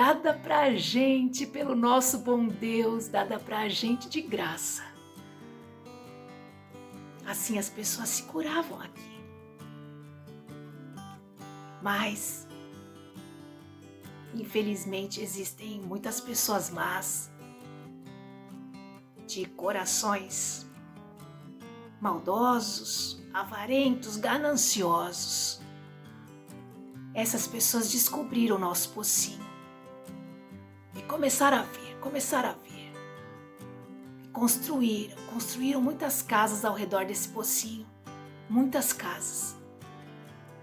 dada pra gente pelo nosso bom Deus, dada pra gente de graça. Assim as pessoas se curavam aqui. Mas, infelizmente, existem muitas pessoas más, de corações maldosos, avarentos, gananciosos. Essas pessoas descobriram o nosso pocinho e começaram a vir. E construíram muitas casas ao redor desse pocinho, muitas casas.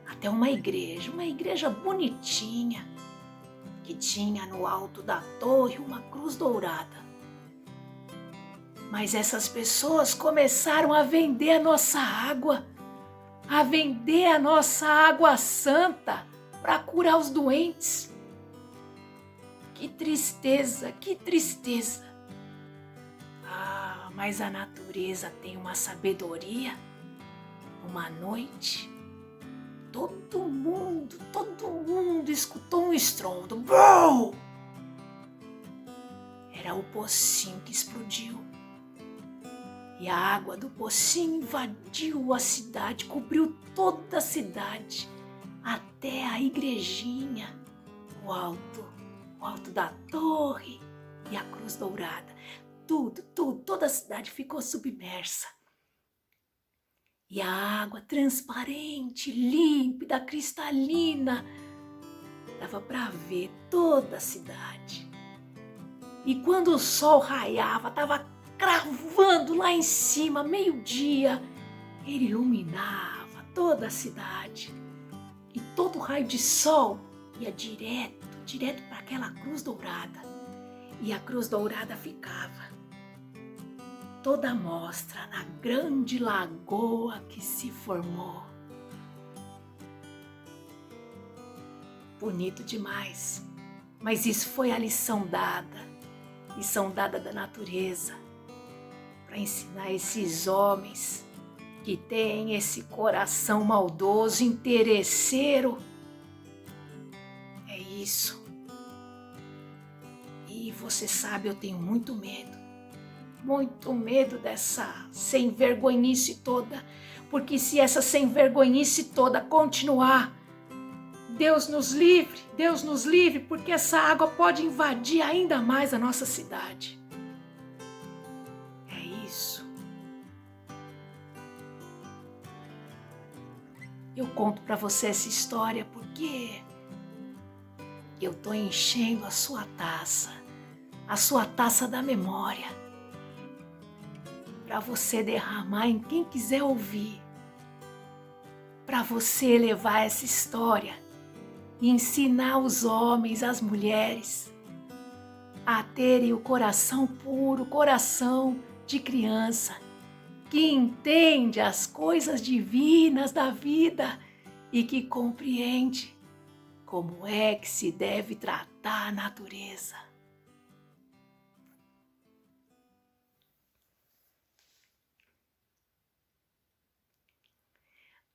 Até uma igreja bonitinha, que tinha no alto da torre uma cruz dourada. Mas essas pessoas começaram a vender a nossa água santa para curar os doentes. Que tristeza, que tristeza. Ah, mas a natureza tem uma sabedoria. Uma noite, todo mundo escutou um estrondo. Bum! Era o pocinho que explodiu. E a água do pocinho invadiu a cidade, cobriu toda a cidade, até a igrejinha, o alto da torre e a cruz dourada. Toda a cidade ficou submersa. E a água transparente, límpida, cristalina, dava para ver toda a cidade. E quando o sol raiava, estava cravando lá em cima, meio-dia, ele iluminava toda a cidade. E todo o raio de sol ia direto para aquela cruz dourada. E a cruz dourada ficava toda à mostra na grande lagoa que se formou. Bonito demais, mas isso foi a lição dada da natureza, para ensinar esses homens que têm esse coração maldoso, interesseiro. É isso. E você sabe, eu tenho muito medo dessa sem-vergonhice toda, porque se essa sem-vergonhice toda continuar, Deus nos livre, porque essa água pode invadir ainda mais a nossa cidade. Eu conto para você essa história porque eu estou enchendo a sua taça da memória, para você derramar em quem quiser ouvir, para você levar essa história e ensinar os homens, as mulheres, a terem o coração puro, coração de criança, que entende as coisas divinas da vida e que compreende como é que se deve tratar a natureza.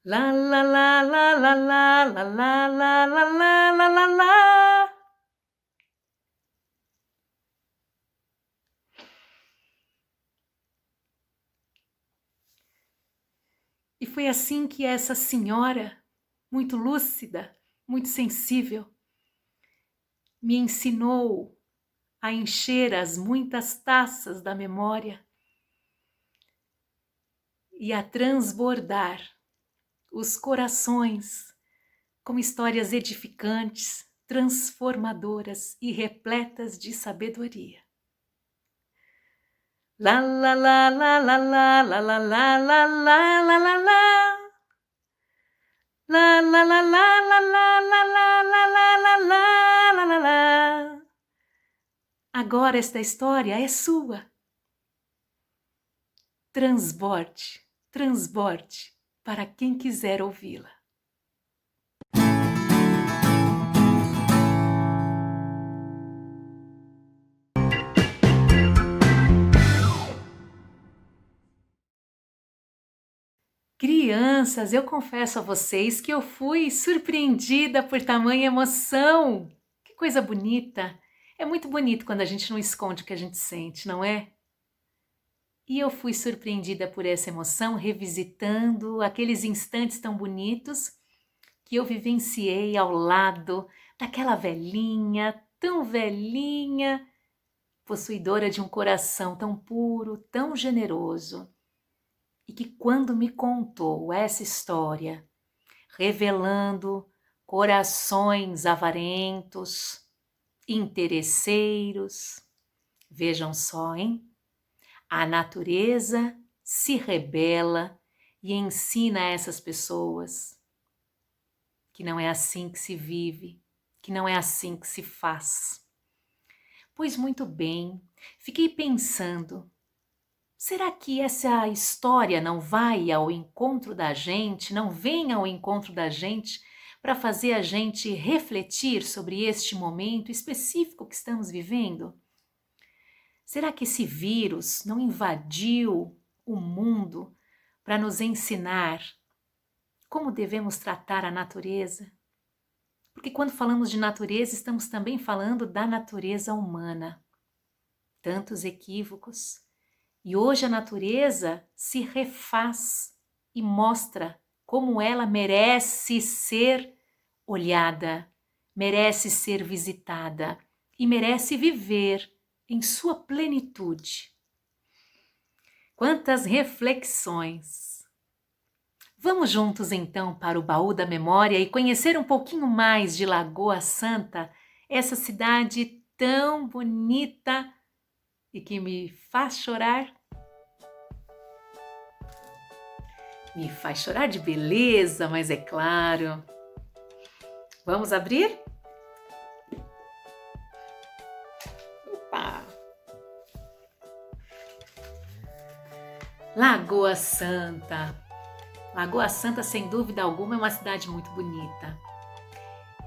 La la la la la la la la la la la la la. E foi assim que essa senhora, muito lúcida, muito sensível, me ensinou a encher as muitas taças da memória e a transbordar os corações com histórias edificantes, transformadoras e repletas de sabedoria. La la la la la la la la la la la la la la. La la la la la la la la la la la la la la. Agora esta história é sua. Transborde para quem quiser ouvi-la. Crianças, eu confesso a vocês que eu fui surpreendida por tamanha emoção. Que coisa bonita! É muito bonito quando a gente não esconde o que a gente sente, não é? E eu fui surpreendida por essa emoção, revisitando aqueles instantes tão bonitos que eu vivenciei ao lado daquela velhinha, tão velhinha, possuidora de um coração tão puro, tão generoso, e que quando me contou essa história, revelando corações avarentos, interesseiros, vejam só, hein? A natureza se rebela e ensina a essas pessoas que não é assim que se vive, que não é assim que se faz. Pois muito bem, fiquei pensando, será que essa história não vai ao encontro da gente, não vem ao encontro da gente para fazer a gente refletir sobre este momento específico que estamos vivendo? Será que esse vírus não invadiu o mundo para nos ensinar como devemos tratar a natureza? Porque quando falamos de natureza, estamos também falando da natureza humana. Tantos equívocos. E hoje a natureza se refaz e mostra como ela merece ser olhada, merece ser visitada e merece viver em sua plenitude. Quantas reflexões! Vamos juntos então para o baú da memória e conhecer um pouquinho mais de Lagoa Santa, essa cidade tão bonita e que me faz chorar. Me faz chorar de beleza, mas é claro. Vamos abrir? Opa! Lagoa Santa. Lagoa Santa, sem dúvida alguma, é uma cidade muito bonita.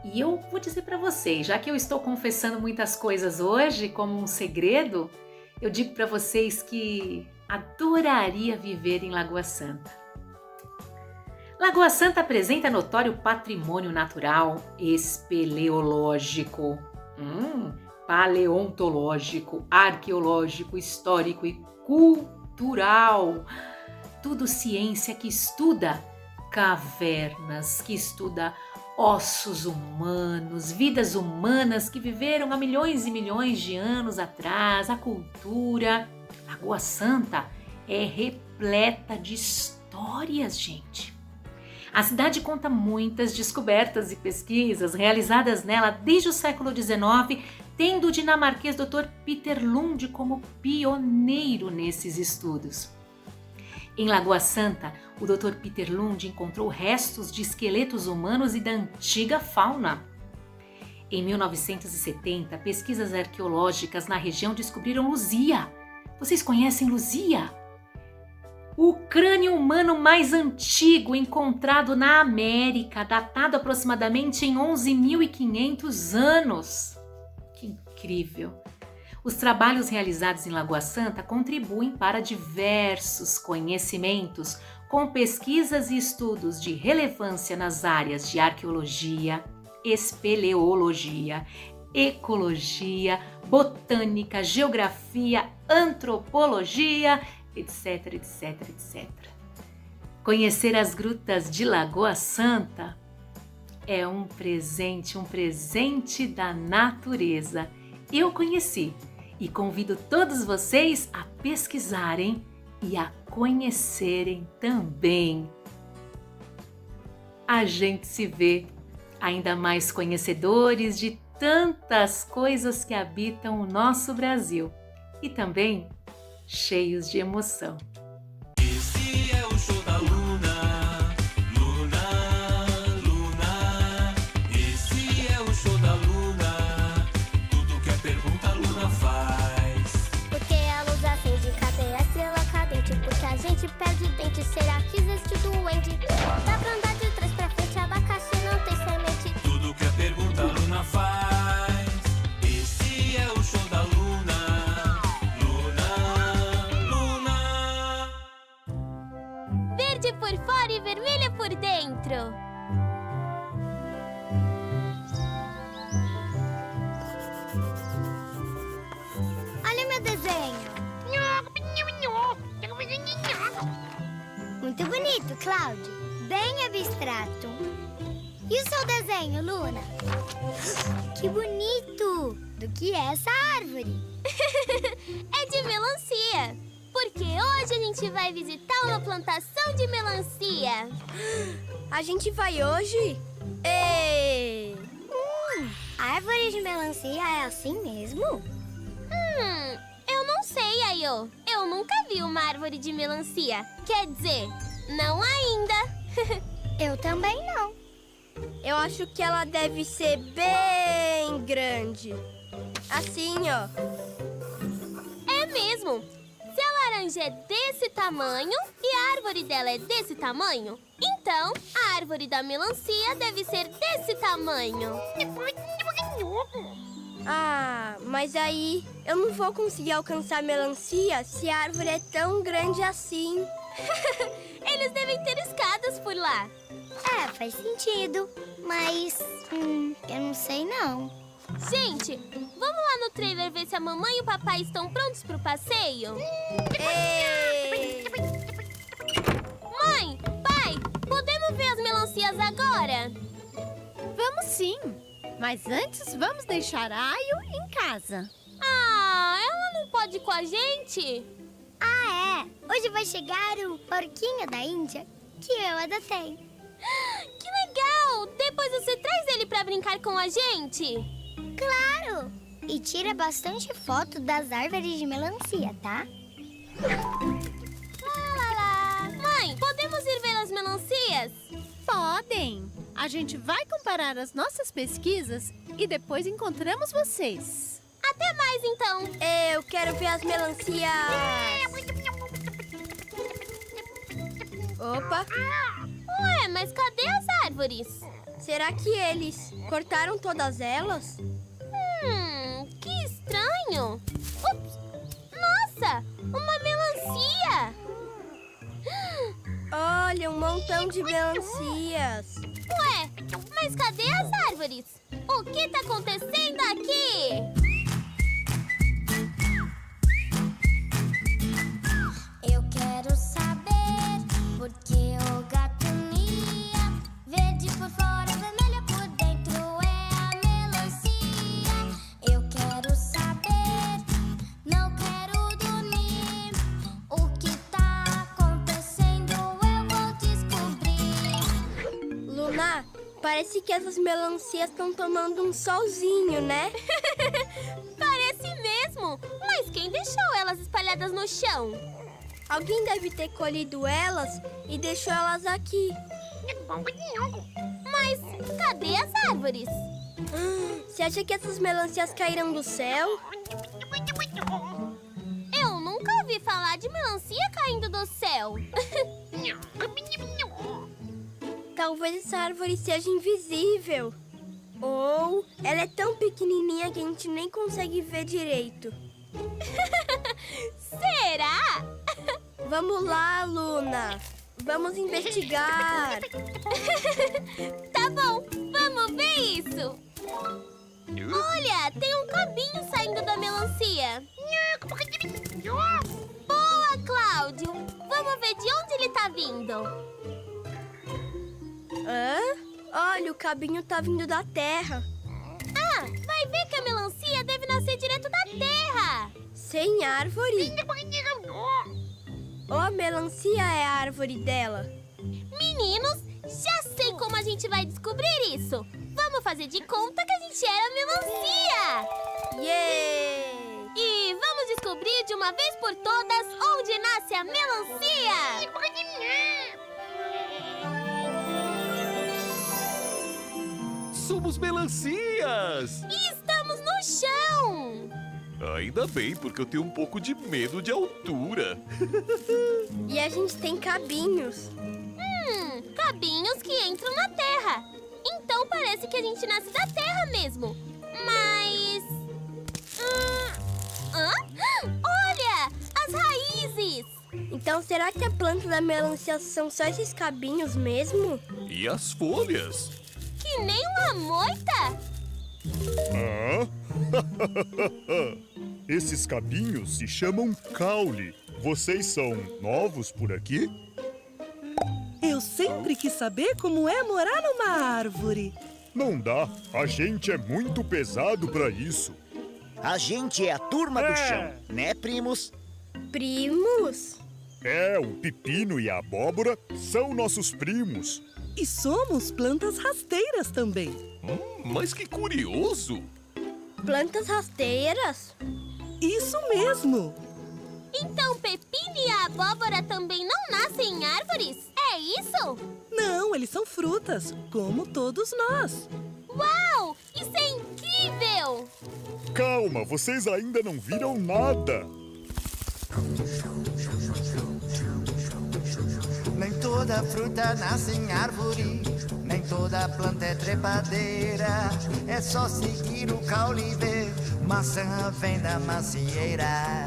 E eu vou dizer para vocês, já que eu estou confessando muitas coisas hoje como um segredo, eu digo para vocês que adoraria viver em Lagoa Santa. Lagoa Santa apresenta notório patrimônio natural, espeleológico, paleontológico, arqueológico, histórico e cultural. Tudo ciência que estuda cavernas, que estuda ossos humanos, vidas humanas que viveram há milhões e milhões de anos atrás, a cultura. Lagoa Santa é repleta de histórias, gente. A cidade conta muitas descobertas e pesquisas realizadas nela desde o século XIX, tendo o dinamarquês Dr. Peter Lund como pioneiro nesses estudos. Em Lagoa Santa, o Dr. Peter Lund encontrou restos de esqueletos humanos e da antiga fauna. Em 1970, pesquisas arqueológicas na região descobriram Luzia. Vocês conhecem Luzia? O crânio humano mais antigo encontrado na América, datado aproximadamente em 11.500 anos. Que incrível! Os trabalhos realizados em Lagoa Santa contribuem para diversos conhecimentos, com pesquisas e estudos de relevância nas áreas de arqueologia, espeleologia, ecologia, botânica, geografia, antropologia, etc, etc, etc. Conhecer as grutas de Lagoa Santa é um presente da natureza. Eu conheci e convido todos vocês a pesquisarem e a conhecerem também. A gente se vê ainda mais conhecedores de tantas coisas que habitam o nosso Brasil e também cheios de emoção. Esse é o show da Luna, Luna, Luna. Esse é o show da Luna, tudo que é pergunta a Luna faz. Porque a luz acende, cadê a estrela cadente? Porque a gente perde dente, será que existe duende? Dá pra andar de trás pra frente, abacaxi não tem semente. Tudo que é pergunta a Luna faz. Esse é o show da Luna, Luna, Luna. Cláudio, bem abstrato. E o seu desenho, Luna? Que bonito! Do que é essa árvore? É de melancia, porque hoje a gente vai visitar uma plantação de melancia. A gente vai hoje? Ei! Árvore de melancia é assim mesmo? Eu não sei, Ayo. Eu nunca vi uma árvore de melancia. Quer dizer, não ainda. Eu também não. Eu acho que ela deve ser bem grande. Assim, ó. É mesmo. Se a laranja é desse tamanho e a árvore dela é desse tamanho, então a árvore da melancia deve ser desse tamanho. Ah, mas aí eu não vou conseguir alcançar a melancia se a árvore é tão grande assim. Eles devem ter escadas por lá. É, faz sentido. Mas, eu não sei não. Gente, vamos lá no trailer ver se a mamãe e o papai estão prontos pro passeio? Ei! Mãe, pai, podemos ver as melancias agora? Vamos sim, mas antes vamos deixar a Ayo em casa. Ah, ela não pode ir com a gente? Ah, é. Hoje vai chegar o porquinho da Índia que eu adotei. Que legal! Depois você traz ele pra brincar com a gente? Claro! E tira bastante foto das árvores de melancia, tá? Lá, lá, lá. Mãe, podemos ir ver as melancias? Podem! A gente vai comparar as nossas pesquisas e depois encontramos vocês. Até mais, então! Eu quero ver as melancias! Opa! Ué, mas cadê as árvores? Será que eles cortaram todas elas? Que estranho! Ups! Nossa! Uma melancia! Olha, um montão de melancias! Ué, mas cadê as árvores? O que tá acontecendo aqui? Eu quero saber por que o gato mia. Verde por fora, vermelha por dentro é a melancia. Eu quero saber, não quero dormir. O que tá acontecendo eu vou descobrir. Luna, parece que essas melancias estão tomando um solzinho, né? Parece mesmo, mas quem deixou elas espalhadas no chão? Alguém deve ter colhido elas e deixou elas aqui. Mas cadê as árvores? Você acha que essas melancias caíram do céu? Eu nunca ouvi falar de melancia caindo do céu. Talvez essa árvore seja invisível. Ou ela é tão pequenininha que a gente nem consegue ver direito. Será? Vamos lá, Luna. Vamos investigar. Tá bom, vamos ver isso. Olha, tem um cabinho saindo da melancia. Boa, Cláudio. Vamos ver de onde ele tá vindo. Hã? Olha, o cabinho tá vindo da terra. Ah, vai ver que a melancia deve nascer direto da terra. Sem árvore? Ou a melancia é a árvore dela? Meninos, já sei como a gente vai descobrir isso. Vamos fazer de conta que a gente era melancia. Yay! E vamos descobrir de uma vez por todas onde nasce a melancia. Somos melancias! E estamos no chão. Ainda bem, porque eu tenho um pouco de medo de altura. E a gente tem cabinhos. Cabinhos que entram na terra. Então parece que a gente nasce da terra mesmo. Mas... Olha! As raízes! Então será que a planta da melancia são só esses cabinhos mesmo? E as folhas? Que nem uma moita! Esses cabinhos se chamam caule. Vocês são novos por aqui? É Eu sempre quis saber como é morar numa árvore. Não dá. A gente é muito pesado pra isso. A gente é a turma do chão, né, primos? Primos? É, o pepino e a abóbora são nossos primos. E somos plantas rasteiras também. Mas que curioso! Plantas rasteiras? Isso mesmo! Então o pepino e a abóbora também não nascem em árvores? É isso? Não, eles são frutas, como todos nós. Uau! Isso é incrível! Calma, vocês ainda não viram nada. Nem toda fruta nasce em árvore, nem toda planta é trepadeira. É só seguir o caule e ver, maçã vem da macieira.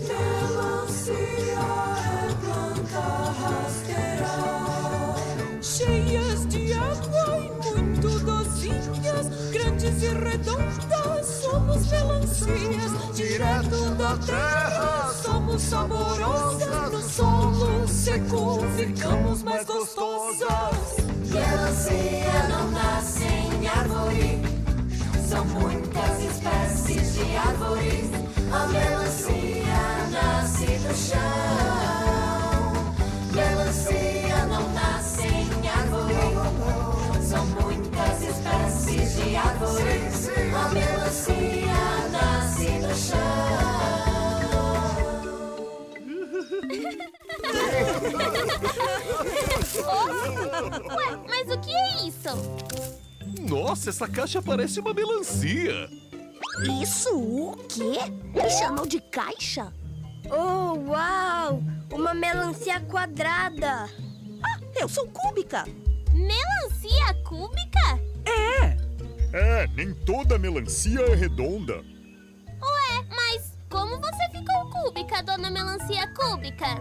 Melancia é planta rasteira, cheias de água e muito docinhas, grandes e redondas, somos melancias, direto da terra, somos saborosas, no solo seco ficamos mais gostosas. Melancia não nasce em árvore, são muitas espécies de árvores, a melancia nasce do chão. Melancia não nasce em árvore, são muitas espécies de árvores, a melancia nasce do chão. Ué, mas o que é isso? Nossa, essa caixa parece uma melancia. Isso o quê? Me chamou de caixa? Oh, uau! Uma melancia quadrada. Ah, eu sou cúbica. Melancia cúbica? É, nem toda melancia é redonda. Ué, mas como você ficou cúbica, dona Melancia Cúbica?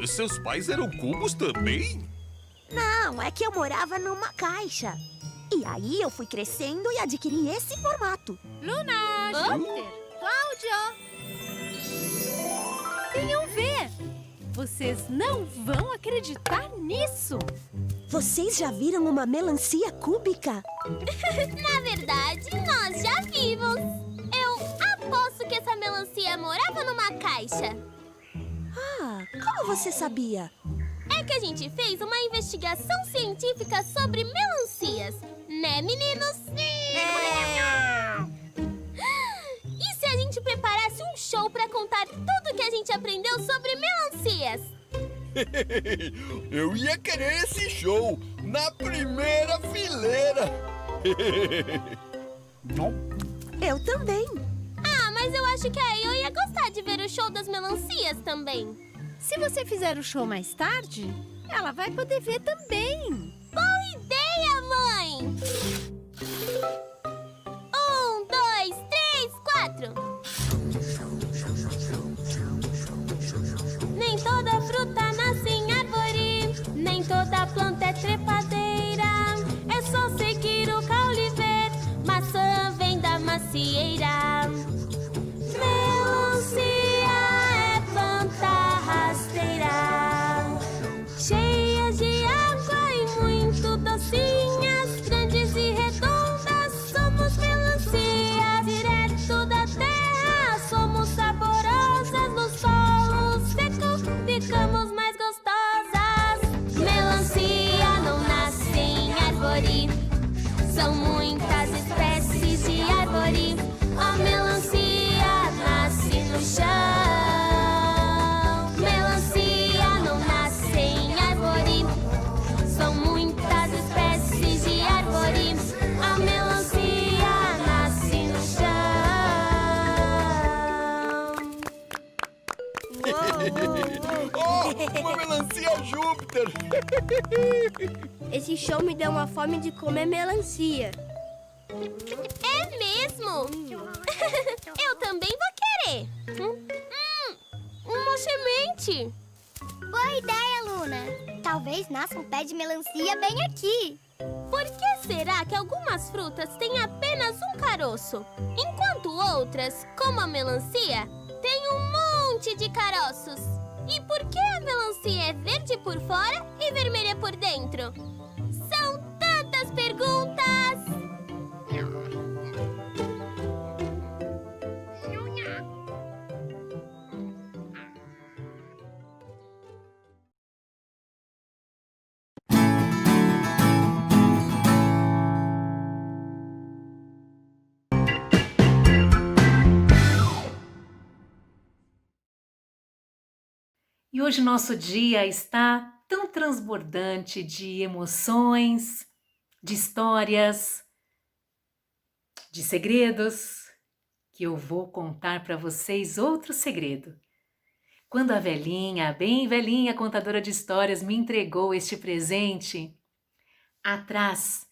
Seus pais eram cubos também? Não, é que eu morava numa caixa. E aí eu fui crescendo e adquiri esse formato. Luna, Júpiter, Cláudio! Venham ver! Vocês não vão acreditar nisso! Vocês já viram uma melancia cúbica? Na verdade, nós já vimos. Eu aposto que essa melancia morava numa caixa. Ah, como você sabia? É que a gente fez uma investigação científica sobre melancias. Né, meninos? E se a gente preparasse um show pra contar tudo que a gente aprendeu sobre melancias? Eu ia querer esse show na primeira fileira. Eu também. Ah, mas eu acho que aí eu ia gostar de ver o show das melancias também. Se você fizer o show mais tarde, ela vai poder ver também. Boa ideia, mãe! 1, 2, 3, 4. Nem toda fruta nasce em árvore, nem toda planta é trepadeira. É só seguir o caule e ver, maçã vem da macieira. Melancia é planta rasteira, cheias de água e muito docinhas, grandes e redondas, somos melancias, direto da terra, somos saborosas, no solo seco ficamos mais gostosas. Melancia não nasce em árvore, são muitas espécies de árvore, a melancia nasce no chão. Melancia não nasce em árvore, são muitas espécies de árvore, a melancia nasce no chão. Oh, uma melancia Júpiter! Esse show me deu uma fome de comer melancia. É mesmo? Eu também vou querer. Uma semente. Boa ideia, Luna. Talvez nasça um pé de melancia bem aqui. Por que será que algumas frutas têm apenas um caroço, enquanto outras, como a melancia, têm um monte de caroços? E por que a melancia é verde por fora e vermelha por dentro? São tantas perguntas! E hoje nosso dia está tão transbordante de emoções, de histórias, de segredos, que eu vou contar para vocês outro segredo. Quando a velhinha, bem velhinha contadora de histórias, me entregou este presente, atrás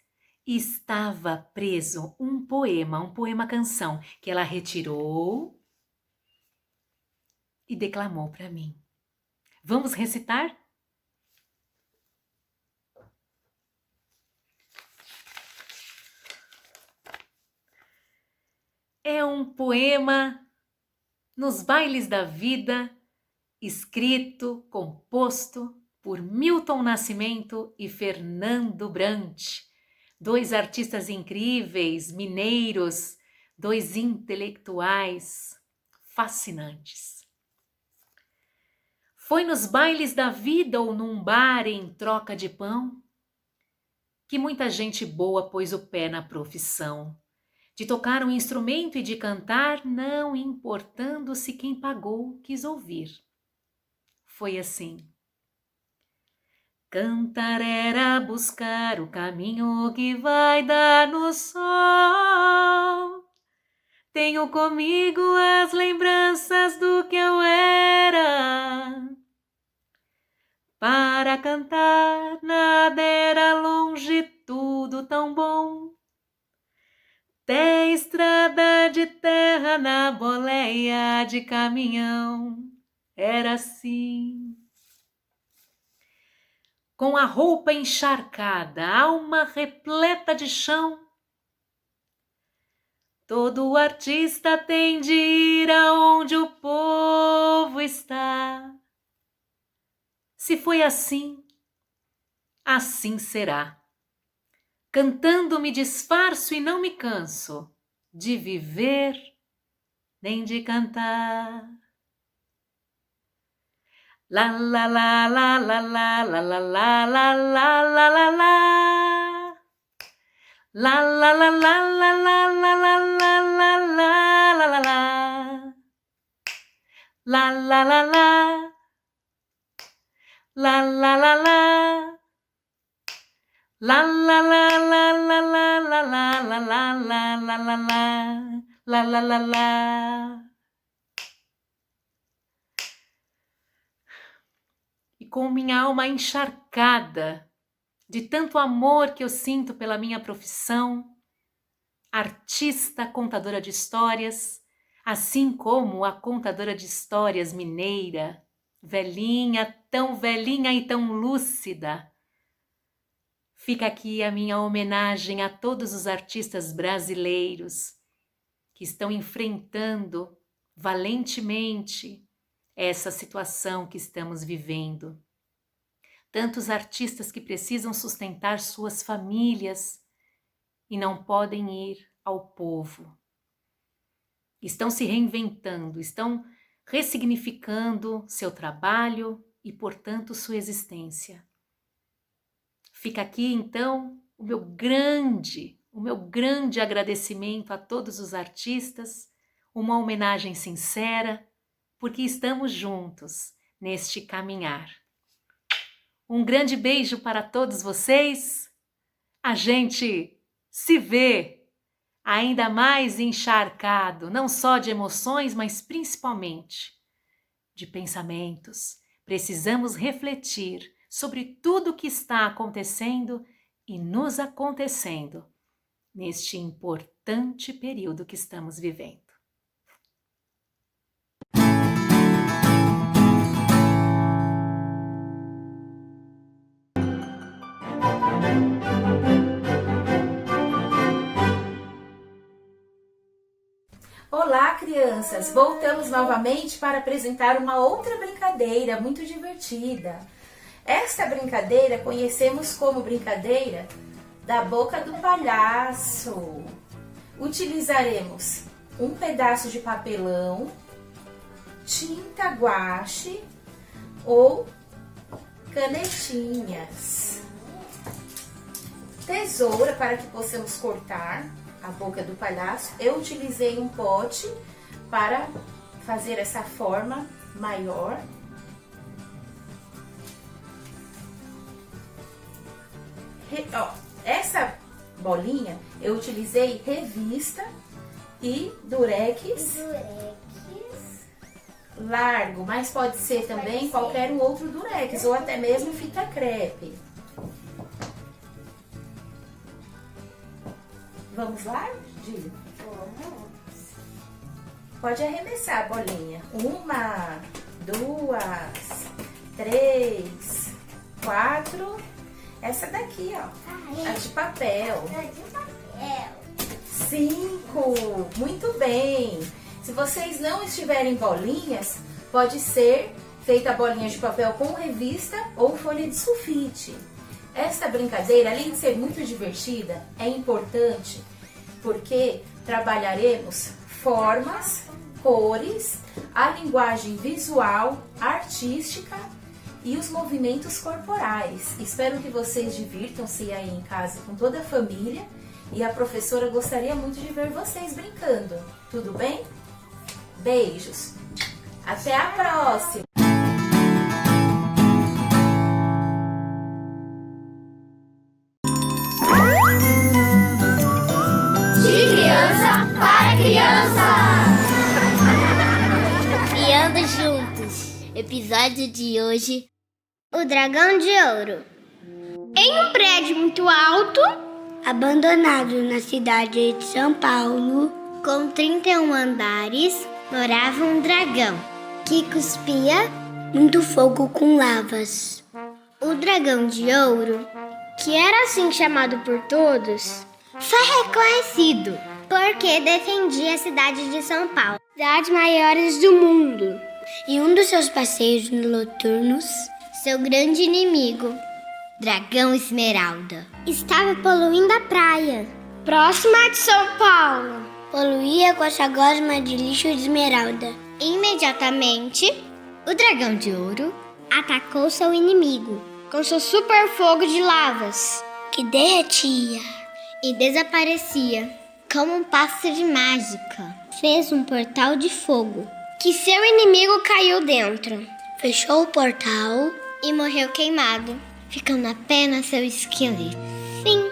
estava preso um poema-canção, que ela retirou e declamou para mim. Vamos recitar? É um poema nos bailes da vida, escrito, composto por Milton Nascimento e Fernando Brant, dois artistas incríveis, mineiros, dois intelectuais fascinantes. Foi nos bailes da vida ou num bar em troca de pão que muita gente boa pôs o pé na profissão de tocar um instrumento e de cantar, não importando se quem pagou quis ouvir. Foi assim. Cantar era buscar o caminho que vai dar no sol. Tenho comigo as lembranças do que eu era. Para cantar nada era longe, tudo tão bom. Até estrada de terra na boleia de caminhão. Era assim. Com a roupa encharcada, a alma repleta de chão, todo artista tem de ir aonde o povo está. Se foi assim, assim será. Cantando me disfarço e não me canso de viver nem de cantar. La la la la la la la la la la la la la la. La la la la la la la la la la la la la. La la la la. La la la la. La la la la la la la la la la la la la la la la la. E com minha alma encharcada de tanto amor que eu sinto pela minha profissão, artista contadora de histórias, assim como a contadora de histórias mineira, velhinha, tão velhinha e tão lúcida. Fica aqui a minha homenagem a todos os artistas brasileiros que estão enfrentando valentemente essa situação que estamos vivendo. Tantos artistas que precisam sustentar suas famílias e não podem ir ao povo. Estão se reinventando, estão ressignificando seu trabalho e, portanto, sua existência. Fica aqui, então, o meu grande agradecimento a todos os artistas, uma homenagem sincera, porque estamos juntos neste caminhar. Um grande beijo para todos vocês. A gente se vê ainda mais encharcado, não só de emoções, mas principalmente de pensamentos. Precisamos refletir sobre tudo o que está acontecendo e nos acontecendo neste importante período que estamos vivendo. Olá, crianças! Voltamos novamente para apresentar uma outra brincadeira muito divertida. Esta brincadeira conhecemos como brincadeira da boca do palhaço. Utilizaremos um pedaço de papelão, tinta guache ou canetinhas, tesoura para que possamos cortar a boca do palhaço. Eu utilizei um pote para fazer essa forma maior. Essa bolinha eu utilizei revista e durex largo, mas pode ser também qualquer um outro durex ou até mesmo fita crepe. Vamos lá, Gil? Vamos. Pode arremessar a bolinha. 1, 2, 3, 4. Essa daqui, ó. A de papel. 5. Muito bem. Se vocês não estiverem bolinhas, pode ser feita a bolinha de papel com revista ou folha de sulfite. Esta brincadeira, além de ser muito divertida, é importante porque trabalharemos formas, cores, a linguagem visual, artística e os movimentos corporais. Espero que vocês divirtam-se aí em casa com toda a família e a professora gostaria muito de ver vocês brincando. Tudo bem? Beijos! Até a próxima! Criando juntos. Episódio de hoje: o dragão de ouro. Em um prédio muito alto, abandonado na cidade de São Paulo, com 31 andares, morava um dragão que cuspia muito fogo com lavas. O dragão de ouro, que era assim chamado por todos, foi reconhecido porque defendia a cidade de São Paulo, das maiores do mundo. Em um dos seus passeios noturnos, seu grande inimigo, Dragão Esmeralda, estava poluindo a praia, próxima de São Paulo. Poluía com a sua gosma de lixo de esmeralda. Imediatamente, o Dragão de Ouro atacou seu inimigo com seu super fogo de lavas, que derretia e desaparecia como um passe de mágica. Fez um portal de fogo que seu inimigo caiu dentro. Fechou o portal e morreu queimado, ficando apenas seu esqueleto. Fim.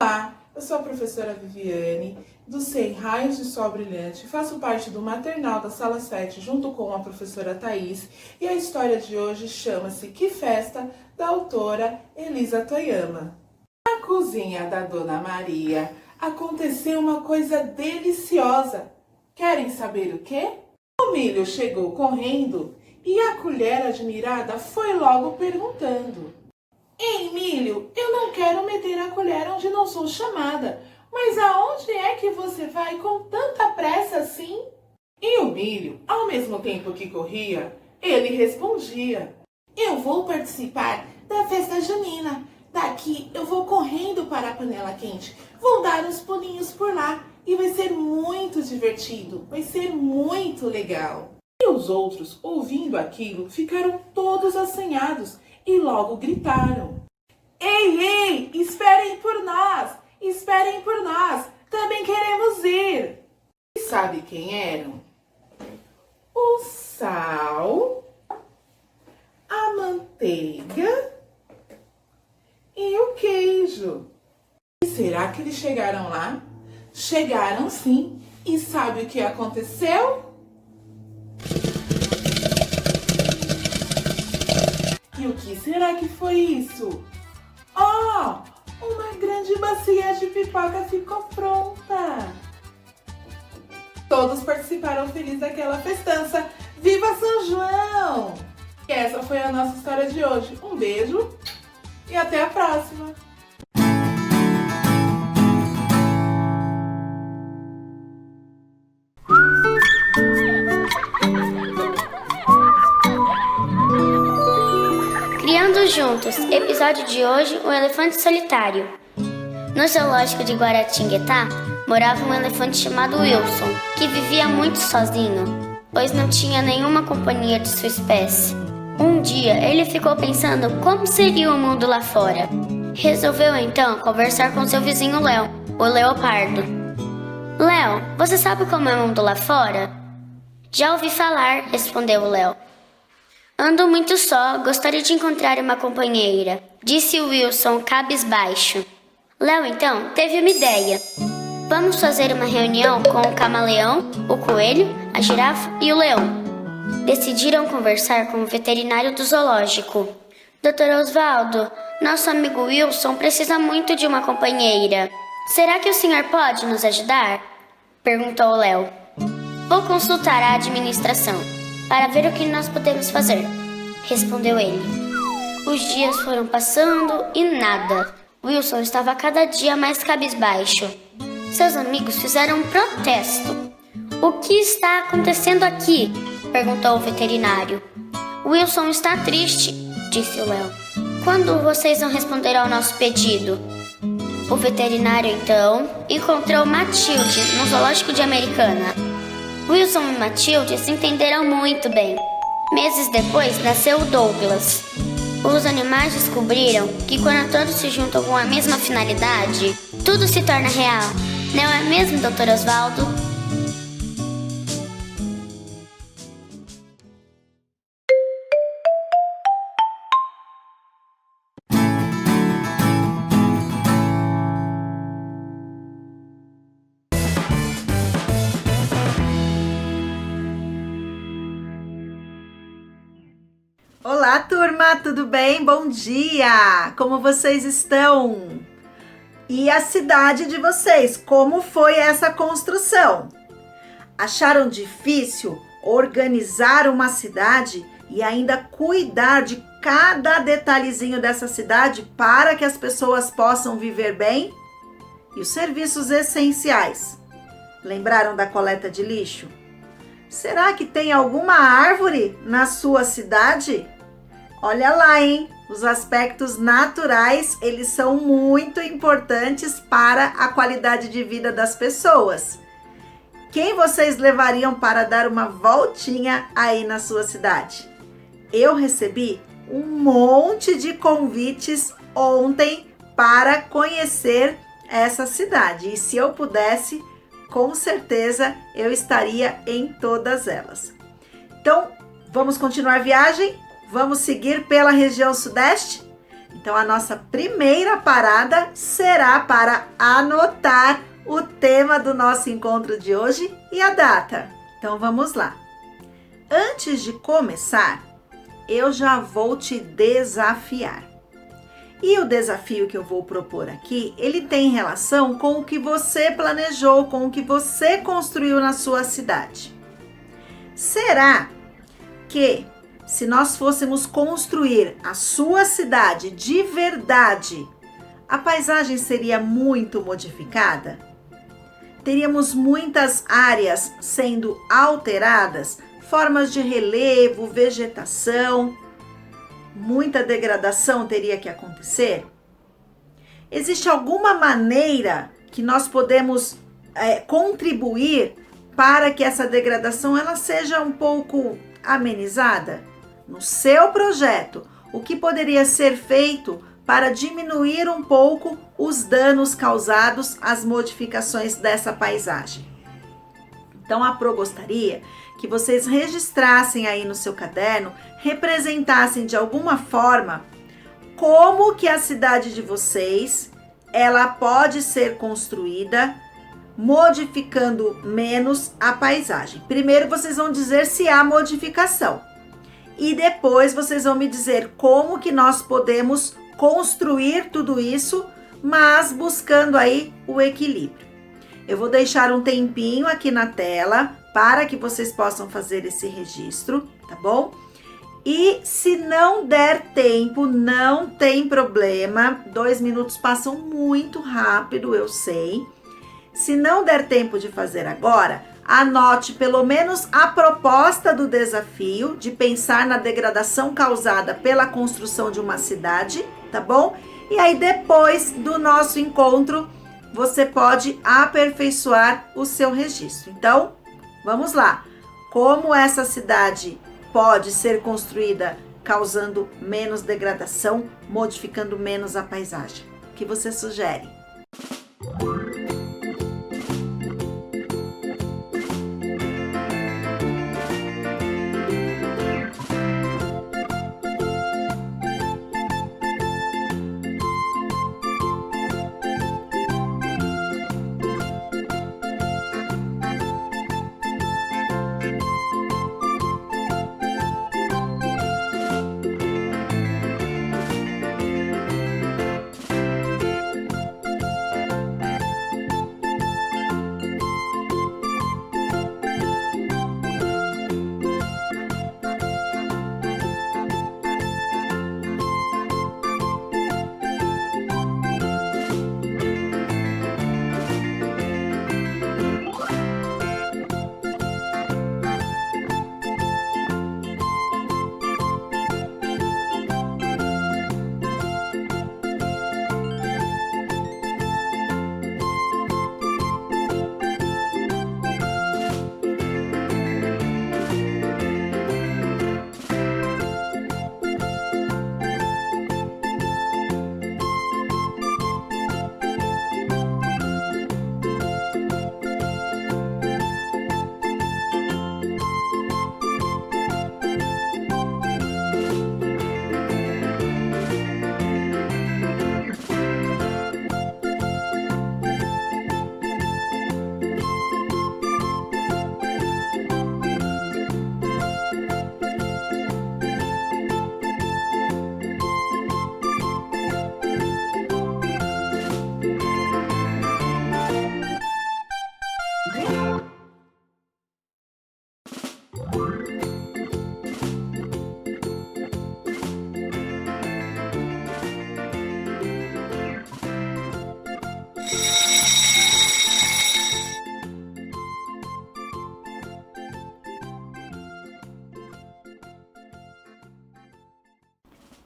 Olá, eu sou a professora Viviane, do SEI Raios de Sol Brilhante, faço parte do maternal da Sala 7 junto com a professora Thaís, e a história de hoje chama-se Que Festa, da autora Elisa Toyama. Na cozinha da Dona Maria aconteceu uma coisa deliciosa. Querem saber o quê? O milho chegou correndo e a colher admirada foi logo perguntando: Ei, Milho, eu não quero meter a colher onde não sou chamada, mas aonde é que você vai com tanta pressa assim? E o Milho, ao mesmo tempo que corria, ele respondia: Eu vou participar da festa junina. Daqui eu vou correndo para a panela quente, vou dar uns pulinhos por lá e vai ser muito divertido, vai ser muito legal. E os outros, ouvindo aquilo, ficaram todos assanhados e logo gritaram: Ei, ei, esperem por nós, também queremos ir. E sabe quem eram? O sal, a manteiga e o queijo. E será que eles chegaram lá? Chegaram sim. E sabe o que aconteceu? E o que será que foi isso? Ó, uma grande bacia de pipoca ficou pronta. Todos participaram felizes daquela festança. Viva São João! E essa foi a nossa história de hoje. Um beijo e até a próxima! Criando Juntos, episódio de hoje, o elefante solitário. No zoológico de Guaratinguetá, morava um elefante chamado Wilson, que vivia muito sozinho, pois não tinha nenhuma companhia de sua espécie. Um dia, ele ficou pensando como seria o mundo lá fora. Resolveu então conversar com seu vizinho Léo, o leopardo. Léo, você sabe como é o mundo lá fora? Já ouvi falar, respondeu o Léo. Ando muito só, gostaria de encontrar uma companheira, disse Wilson cabisbaixo. Léo então teve uma ideia. Vamos fazer uma reunião com o camaleão, o coelho, a girafa e o leão. Decidiram conversar com o veterinário do zoológico. Dr. Osvaldo, nosso amigo Wilson precisa muito de uma companheira. Será que o senhor pode nos ajudar? Perguntou Léo. Vou consultar a administração para ver o que nós podemos fazer, respondeu ele. Os dias foram passando e nada. Wilson estava cada dia mais cabisbaixo. Seus amigos fizeram um protesto. O que está acontecendo aqui? Perguntou o veterinário. Wilson está triste, disse o Léo. Quando vocês vão responder ao nosso pedido? O veterinário então encontrou Matilde no zoológico de Americana. Wilson e Matilde se entenderam muito bem. Meses depois nasceu o Douglas. Os animais descobriram que quando todos se juntam com a mesma finalidade, tudo se torna real. Não é mesmo, Dr. Osvaldo? Olá, turma, tudo bem? Bom dia! Como vocês estão? E a cidade de vocês, como foi essa construção? Acharam difícil organizar uma cidade e ainda cuidar de cada detalhezinho dessa cidade para que as pessoas possam viver bem? E os serviços essenciais? Lembraram da coleta de lixo? Será que tem alguma árvore na sua cidade? Olha lá, hein? Os aspectos naturais, eles são muito importantes para a qualidade de vida das pessoas. Quem vocês levariam para dar uma voltinha aí na sua cidade? Eu recebi um monte de convites ontem para conhecer essa cidade. E se eu pudesse, com certeza eu estaria em todas elas. Então, vamos continuar a viagem? Vamos seguir pela região sudeste? Então, a nossa primeira parada será para anotar o tema do nosso encontro de hoje e a data. Então, vamos lá. Antes de começar, eu já vou te desafiar. E o desafio que eu vou propor aqui, ele tem relação com o que você planejou, com o que você construiu na sua cidade. Será que, se nós fôssemos construir a sua cidade de verdade, a paisagem seria muito modificada? Teríamos muitas áreas sendo alteradas, formas de relevo, vegetação, muita degradação teria que acontecer? Existe alguma maneira que nós podemos contribuir para que essa degradação ela seja um pouco amenizada? No seu projeto, o que poderia ser feito para diminuir um pouco os danos causados às modificações dessa paisagem? Então, a Pro gostaria que vocês registrassem aí no seu caderno, representassem de alguma forma como que a cidade de vocês, ela pode ser construída modificando menos a paisagem. Primeiro vocês vão dizer se há modificação e depois vocês vão me dizer como que nós podemos construir tudo isso, mas buscando aí o equilíbrio. Eu vou deixar um tempinho aqui na tela para que vocês possam fazer esse registro, tá bom? E se não der tempo, não tem problema. 2 minutos passam muito rápido, eu sei. Se não der tempo de fazer agora, anote pelo menos a proposta do desafio de pensar na degradação causada pela construção de uma cidade, tá bom? E aí depois do nosso encontro, você pode aperfeiçoar o seu registro. Então, vamos lá. Como essa cidade pode ser construída causando menos degradação, modificando menos a paisagem? O que você sugere?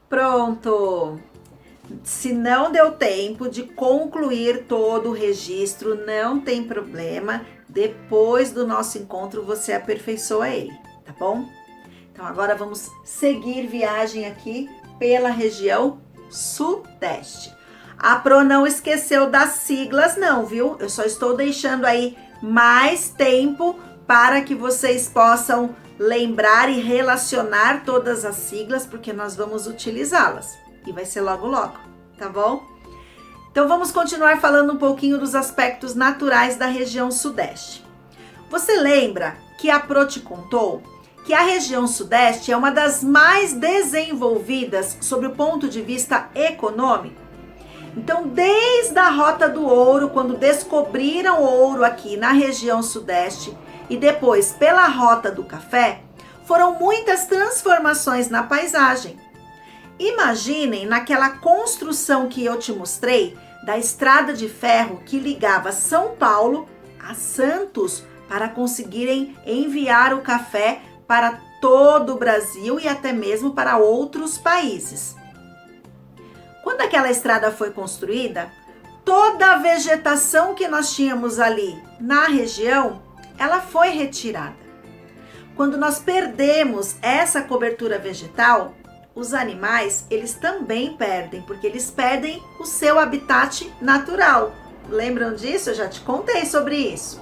Pronto! Se não deu tempo de concluir todo o registro, não tem problema. Depois do nosso encontro, você aperfeiçoa ele, tá bom? Então, agora vamos seguir viagem aqui pela região Sudeste. A Pro não esqueceu das siglas não, viu? Eu só estou deixando aí mais tempo para que vocês possam lembrar e relacionar todas as siglas, porque nós vamos utilizá-las. E vai ser logo logo, tá bom? Então vamos continuar falando um pouquinho dos aspectos naturais da região Sudeste. Você lembra que a Pro te contou que a região Sudeste é uma das mais desenvolvidas sob o ponto de vista econômico? Então, desde a Rota do Ouro, quando descobriram ouro aqui na região Sudeste, e depois pela Rota do Café, foram muitas transformações na paisagem. Imaginem naquela construção que eu te mostrei da estrada de ferro que ligava São Paulo a Santos para conseguirem enviar o café para todo o Brasil e até mesmo para outros países. Quando aquela estrada foi construída, toda a vegetação que nós tínhamos ali na região, ela foi retirada. Quando nós perdemos essa cobertura vegetal, os animais, eles também perdem, porque eles perdem o seu habitat natural. Lembram disso? Eu já te contei sobre isso.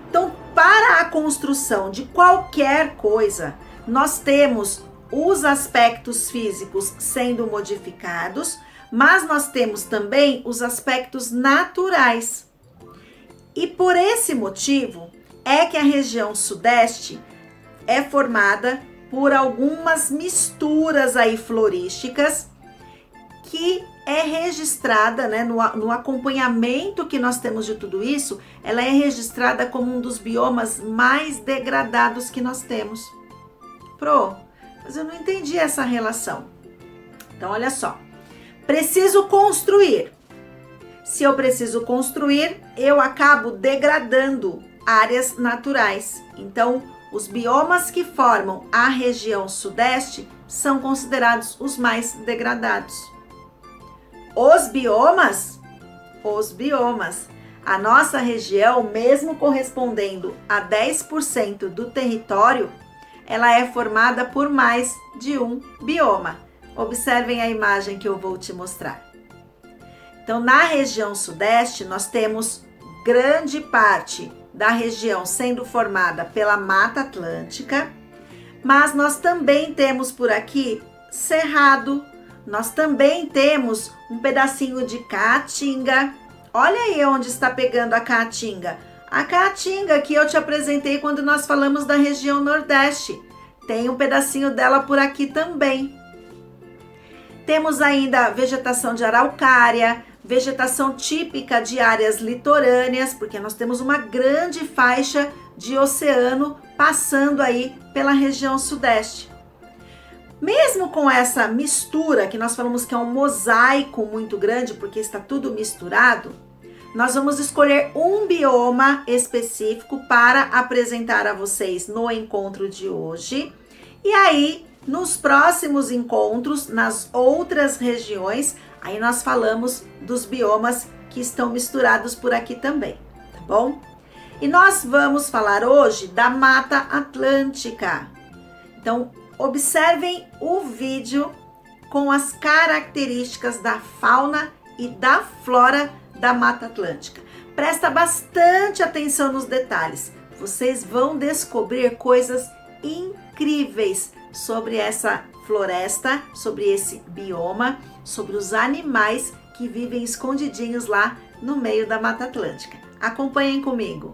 Então, para a construção de qualquer coisa, nós temos os aspectos físicos sendo modificados, mas nós temos também os aspectos naturais. E por esse motivo é que a região Sudeste é formada por algumas misturas aí florísticas que é registrada, né, no acompanhamento que nós temos de tudo isso, ela é registrada como um dos biomas mais degradados que nós temos. Mas eu não entendi essa relação. Então, olha só. Preciso construir. Se eu preciso construir, eu acabo degradando áreas naturais. Então, os biomas que formam a região sudeste são considerados os mais degradados. Os biomas. A nossa região, mesmo correspondendo a 10% do território, ela é formada por mais de um bioma. Observem a imagem que eu vou te mostrar. Então, na região sudeste, nós temos grande parte da região sendo formada pela Mata Atlântica, mas nós também temos por aqui cerrado, nós também temos um pedacinho de caatinga. Olha aí onde está pegando a caatinga. A caatinga que eu te apresentei quando nós falamos da região nordeste. Tem um pedacinho dela por aqui também. Temos ainda vegetação de araucária, vegetação típica de áreas litorâneas, porque nós temos uma grande faixa de oceano passando aí pela região sudeste. Mesmo com essa mistura, que nós falamos que é um mosaico muito grande, porque está tudo misturado, nós vamos escolher um bioma específico para apresentar a vocês no encontro de hoje. E aí, nos próximos encontros, nas outras regiões, aí nós falamos dos biomas que estão misturados por aqui também, tá bom? E nós vamos falar hoje da Mata Atlântica. Então, observem o vídeo com as características da fauna e da flora da Mata Atlântica. Presta bastante atenção nos detalhes. Vocês vão descobrir coisas incríveis sobre essa floresta, sobre esse bioma, sobre os animais que vivem escondidinhos lá no meio da Mata Atlântica. Acompanhem comigo.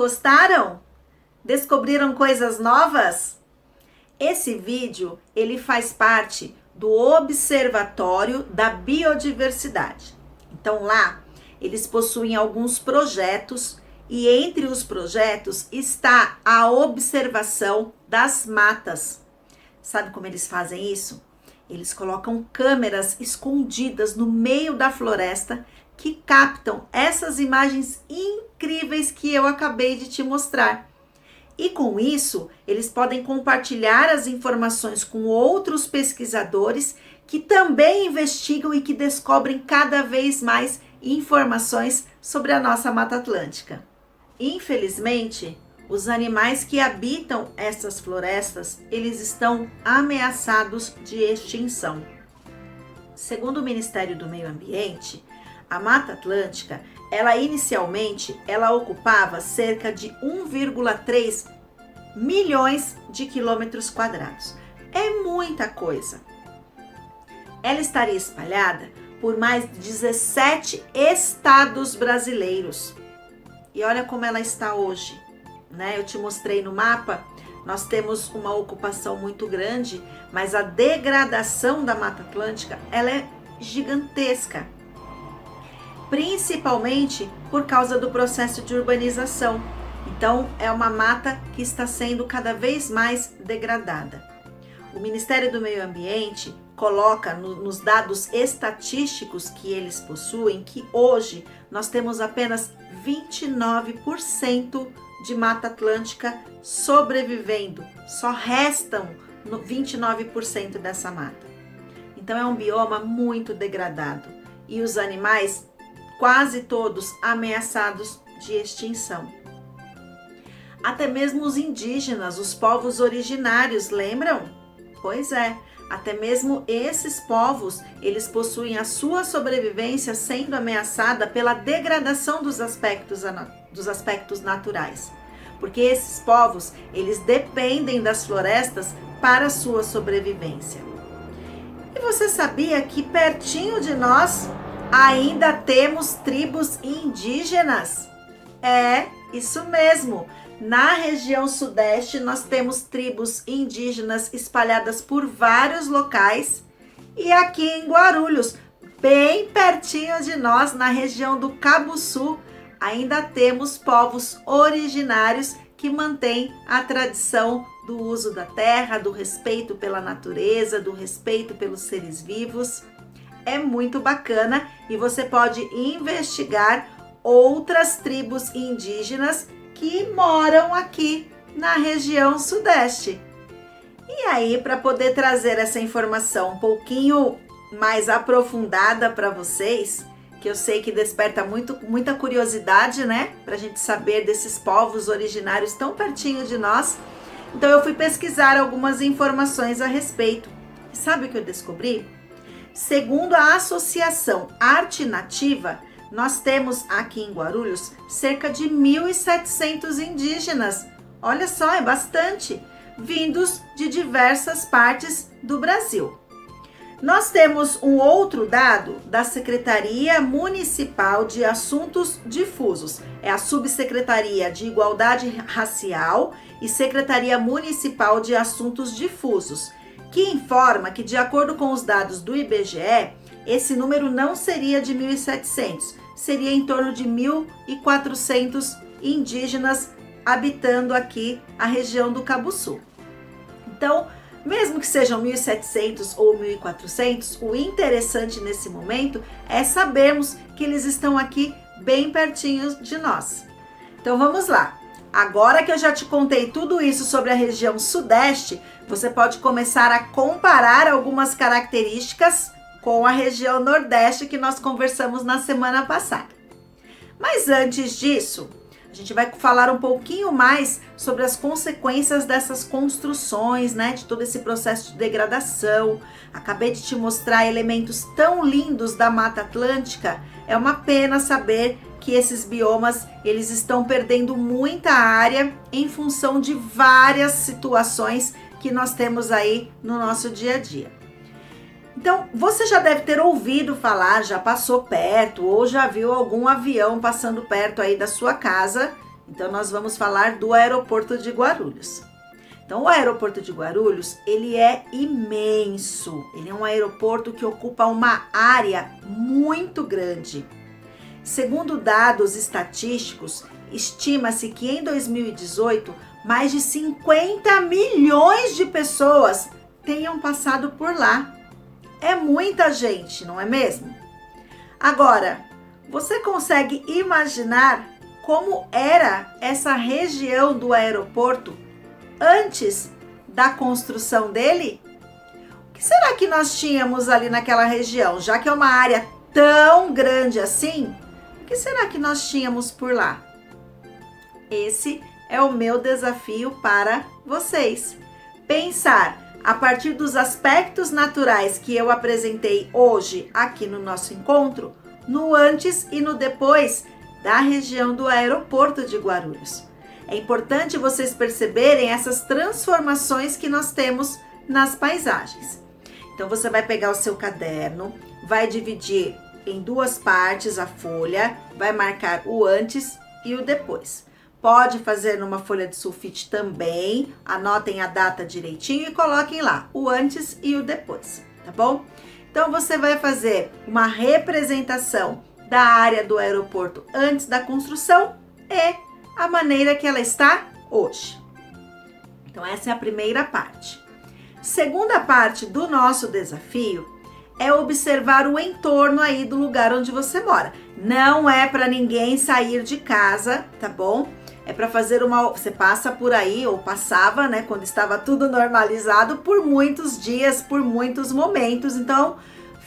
Gostaram? Descobriram coisas novas? Esse vídeo, ele faz parte do Observatório da Biodiversidade. Então lá, eles possuem alguns projetos e entre os projetos está a observação das matas. Sabe como eles fazem isso? Eles colocam câmeras escondidas no meio da floresta que captam essas imagens incríveis que eu acabei de te mostrar. E com isso, eles podem compartilhar as informações com outros pesquisadores que também investigam e que descobrem cada vez mais informações sobre a nossa Mata Atlântica. Infelizmente, os animais que habitam essas florestas, eles estão ameaçados de extinção. Segundo o Ministério do Meio Ambiente, a Mata Atlântica, inicialmente ocupava cerca de 1,3 milhões de quilômetros quadrados. É muita coisa. Ela estaria espalhada por mais de 17 estados brasileiros. E olha como ela está hoje, né? Eu te mostrei no mapa, nós temos uma ocupação muito grande, mas a degradação da Mata Atlântica, ela é gigantesca. Principalmente por causa do processo de urbanização. Então, é uma mata que está sendo cada vez mais degradada. O Ministério do Meio Ambiente coloca nos dados estatísticos que eles possuem que hoje nós temos apenas 29% de Mata Atlântica sobrevivendo. Só restam 29% dessa mata. Então, é um bioma muito degradado. E os animais quase todos ameaçados de extinção. Até mesmo os indígenas, os povos originários, lembram? Pois é, até mesmo esses povos, eles possuem a sua sobrevivência sendo ameaçada pela degradação dos aspectos naturais. Porque esses povos, eles dependem das florestas para a sua sobrevivência. E você sabia que pertinho de nós ainda temos tribos indígenas? É, isso mesmo. Na região sudeste, nós temos tribos indígenas espalhadas por vários locais. E aqui em Guarulhos, bem pertinho de nós, na região do Cabuçu, ainda temos povos originários que mantêm a tradição do uso da terra, do respeito pela natureza, do respeito pelos seres vivos. É muito bacana e você pode investigar outras tribos indígenas que moram aqui na região sudeste. E aí, para poder trazer essa informação um pouquinho mais aprofundada para vocês, que eu sei que desperta muita curiosidade, né? Para a gente saber desses povos originários tão pertinho de nós. Então eu fui pesquisar algumas informações a respeito. E sabe o que eu descobri? Segundo a Associação Arte Nativa, nós temos aqui em Guarulhos cerca de 1.700 indígenas. Olha só, é bastante, vindos de diversas partes do Brasil. Nós temos um outro dado da Secretaria Municipal de Assuntos Difusos. É a Subsecretaria de Igualdade Racial e Secretaria Municipal de Assuntos Difusos, que informa que, de acordo com os dados do IBGE, esse número não seria de 1.700, seria em torno de 1.400 indígenas habitando aqui a região do Cabuçu. Então, mesmo que sejam 1.700 ou 1.400, o interessante nesse momento é sabermos que eles estão aqui bem pertinho de nós. Então vamos lá. Agora que eu já te contei tudo isso sobre a região sudeste, você pode começar a comparar algumas características com a região nordeste que nós conversamos na semana passada. Mas antes disso, a gente vai falar um pouquinho mais sobre as consequências dessas construções, né? De todo esse processo de degradação. Acabei de te mostrar elementos tão lindos da Mata Atlântica. É uma pena saber que esses biomas, eles estão perdendo muita área em função de várias situações que nós temos aí no nosso dia a dia. Então, você já deve ter ouvido falar, já passou perto ou já viu algum avião passando perto aí da sua casa. Então nós vamos falar do aeroporto de Guarulhos. Então o aeroporto de Guarulhos, ele é imenso. Ele é um aeroporto que ocupa uma área muito grande. Segundo dados estatísticos, estima-se que em 2018, mais de 50 milhões de pessoas tenham passado por lá. É muita gente, não é mesmo? Agora, você consegue imaginar como era essa região do aeroporto antes da construção dele? O que será que nós tínhamos ali naquela região? Já que é uma área tão grande assim, o que será que nós tínhamos por lá? Esse é o meu desafio para vocês. Pensar a partir dos aspectos naturais que eu apresentei hoje aqui no nosso encontro, no antes e no depois da região do aeroporto de Guarulhos. É importante vocês perceberem essas transformações que nós temos nas paisagens. Então você vai pegar o seu caderno, vai dividir em duas partes a folha, vai marcar o antes e o depois. Pode fazer numa folha de sulfite também, anotem a data direitinho e coloquem lá o antes e o depois, tá bom? Então você vai fazer uma representação da área do aeroporto antes da construção e a maneira que ela está hoje. Então essa é a primeira parte. Segunda parte do nosso desafio é observar o entorno aí do lugar onde você mora. Não é para ninguém sair de casa, tá bom? É para fazer você passa por aí, ou passava, né, quando estava tudo normalizado, por muitos dias, por muitos momentos. Então,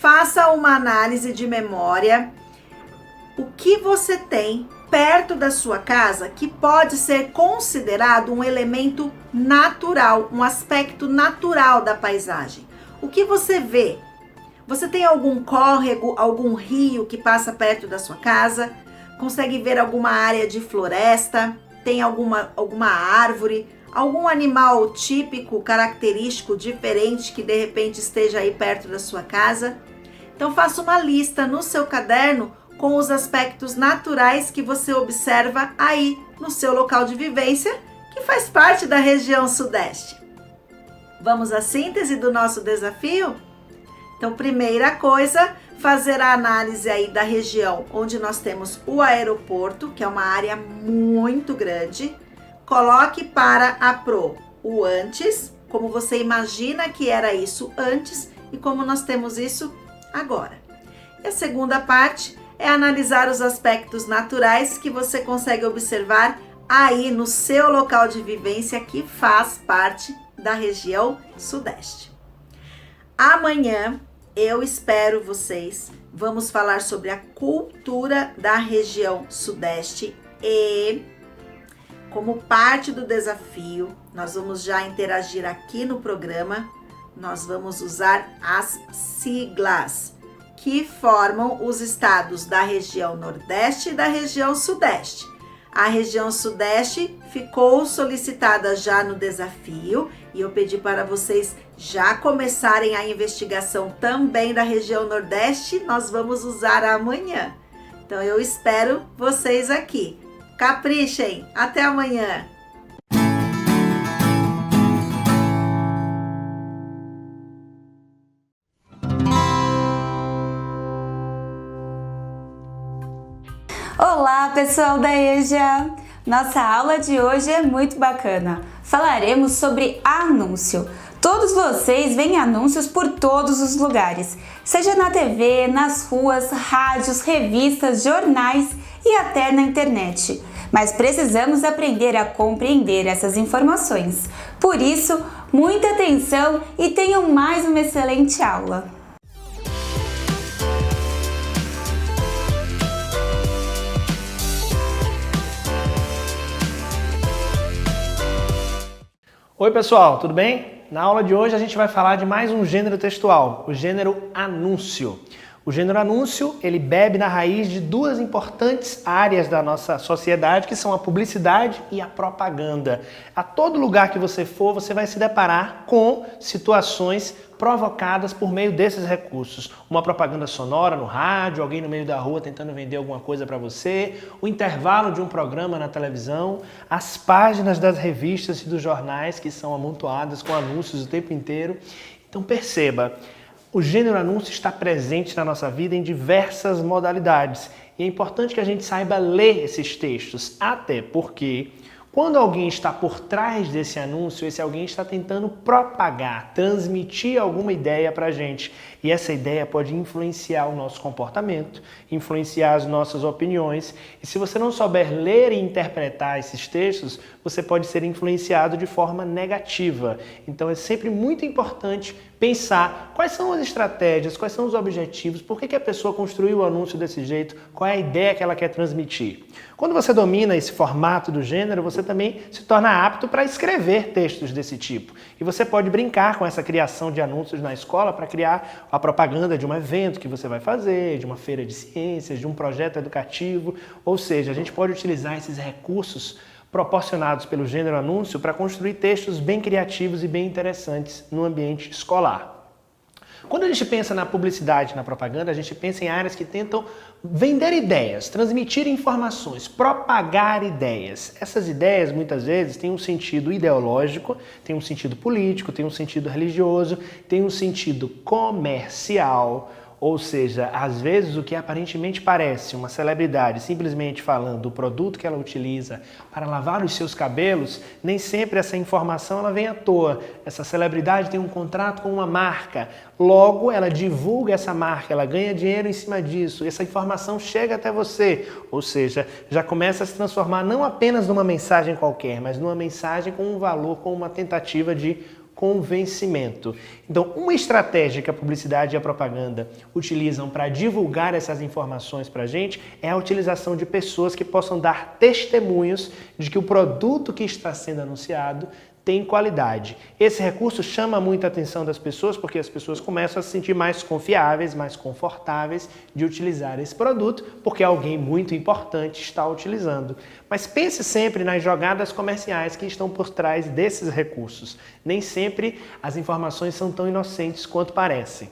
faça uma análise de memória. O que você tem perto da sua casa que pode ser considerado um elemento natural, um aspecto natural da paisagem? O que você vê? Você tem algum córrego, algum rio que passa perto da sua casa? Consegue ver alguma área de floresta? Tem alguma árvore? Algum animal típico, característico, diferente que de repente esteja aí perto da sua casa? Então faça uma lista no seu caderno com os aspectos naturais que você observa aí no seu local de vivência, que faz parte da região sudeste. Vamos à síntese do nosso desafio? Então, primeira coisa, fazer a análise aí da região onde nós temos o aeroporto, que é uma área muito grande. Coloque para a Pro o antes, como você imagina que era isso antes e como nós temos isso agora. E a segunda parte é analisar os aspectos naturais que você consegue observar aí no seu local de vivência que faz parte da região sudeste. Amanhã eu espero vocês. Vamos falar sobre a cultura da região sudeste e, como parte do desafio, nós vamos já interagir aqui no programa. Nós vamos usar as siglas que formam os estados da região Nordeste e da região Sudeste. A região Sudeste ficou solicitada já no desafio e eu pedi para vocês já começarem a investigação também da região Nordeste. Nós vamos usar amanhã. Então eu espero vocês aqui. Caprichem! Até amanhã! Olá, pessoal da EJA! Nossa aula de hoje é muito bacana. Falaremos sobre anúncio. Todos vocês veem anúncios por todos os lugares, seja na TV, nas ruas, rádios, revistas, jornais e até na internet. Mas precisamos aprender a compreender essas informações. Por isso, muita atenção e tenham mais uma excelente aula. Oi pessoal, tudo bem? Na aula de hoje a gente vai falar de mais um gênero textual, o gênero anúncio. O gênero anúncio, ele bebe na raiz de duas importantes áreas da nossa sociedade, que são a publicidade e a propaganda. A todo lugar que você for, você vai se deparar com situações provocadas por meio desses recursos. Uma propaganda sonora no rádio, alguém no meio da rua tentando vender alguma coisa para você, o intervalo de um programa na televisão, as páginas das revistas e dos jornais que são amontoadas com anúncios o tempo inteiro. Então perceba, o gênero anúncio está presente na nossa vida em diversas modalidades. E é importante que a gente saiba ler esses textos, até porque quando alguém está por trás desse anúncio, esse alguém está tentando propagar, transmitir alguma ideia para a gente. E essa ideia pode influenciar o nosso comportamento, influenciar as nossas opiniões. E se você não souber ler e interpretar esses textos, você pode ser influenciado de forma negativa. Então é sempre muito importante pensar quais são as estratégias, quais são os objetivos, por que a pessoa construiu o anúncio desse jeito, qual é a ideia que ela quer transmitir. Quando você domina esse formato do gênero, você também se torna apto para escrever textos desse tipo. E você pode brincar com essa criação de anúncios na escola para criar a propaganda de um evento que você vai fazer, de uma feira de ciências, de um projeto educativo. Ou seja, a gente pode utilizar esses recursos proporcionados pelo gênero anúncio para construir textos bem criativos e bem interessantes no ambiente escolar. Quando a gente pensa na publicidade, na propaganda, a gente pensa em áreas que tentam vender ideias, transmitir informações, propagar ideias. Essas ideias, muitas vezes, têm um sentido ideológico, têm um sentido político, têm um sentido religioso, têm um sentido comercial. Ou seja, às vezes o que aparentemente parece uma celebridade simplesmente falando do produto que ela utiliza para lavar os seus cabelos, nem sempre essa informação ela vem à toa. Essa celebridade tem um contrato com uma marca, logo ela divulga essa marca, ela ganha dinheiro em cima disso, essa informação chega até você. Ou seja, já começa a se transformar não apenas numa mensagem qualquer, mas numa mensagem com um valor, com uma tentativa de convencimento. Então, uma estratégia que a publicidade e a propaganda utilizam para divulgar essas informações para a gente é a utilização de pessoas que possam dar testemunhos de que o produto que está sendo anunciado tem qualidade. Esse recurso chama muito a atenção das pessoas porque as pessoas começam a se sentir mais confiáveis, mais confortáveis de utilizar esse produto porque alguém muito importante está utilizando. Mas pense sempre nas jogadas comerciais que estão por trás desses recursos. Nem sempre as informações são tão inocentes quanto parecem.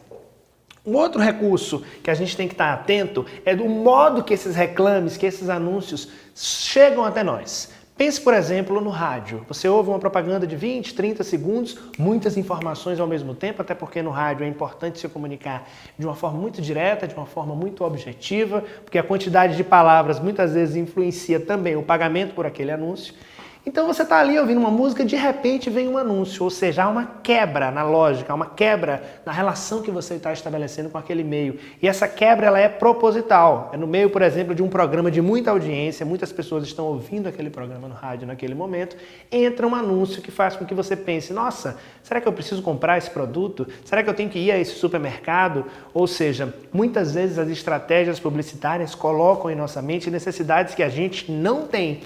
Um outro recurso que a gente tem que estar atento é do modo que esses reclames, que esses anúncios chegam até nós. Pense, por exemplo, no rádio. Você ouve uma propaganda de 20, 30 segundos, muitas informações ao mesmo tempo, até porque no rádio é importante se comunicar de uma forma muito direta, de uma forma muito objetiva, porque a quantidade de palavras muitas vezes influencia também o pagamento por aquele anúncio. Então você está ali ouvindo uma música, de repente vem um anúncio, ou seja, há uma quebra na lógica, há uma quebra na relação que você está estabelecendo com aquele meio. E essa quebra ela é proposital. É no meio, por exemplo, de um programa de muita audiência, muitas pessoas estão ouvindo aquele programa no rádio naquele momento, entra um anúncio que faz com que você pense, nossa, será que eu preciso comprar esse produto? Será que eu tenho que ir a esse supermercado? Ou seja, muitas vezes as estratégias publicitárias colocam em nossa mente necessidades que a gente não tem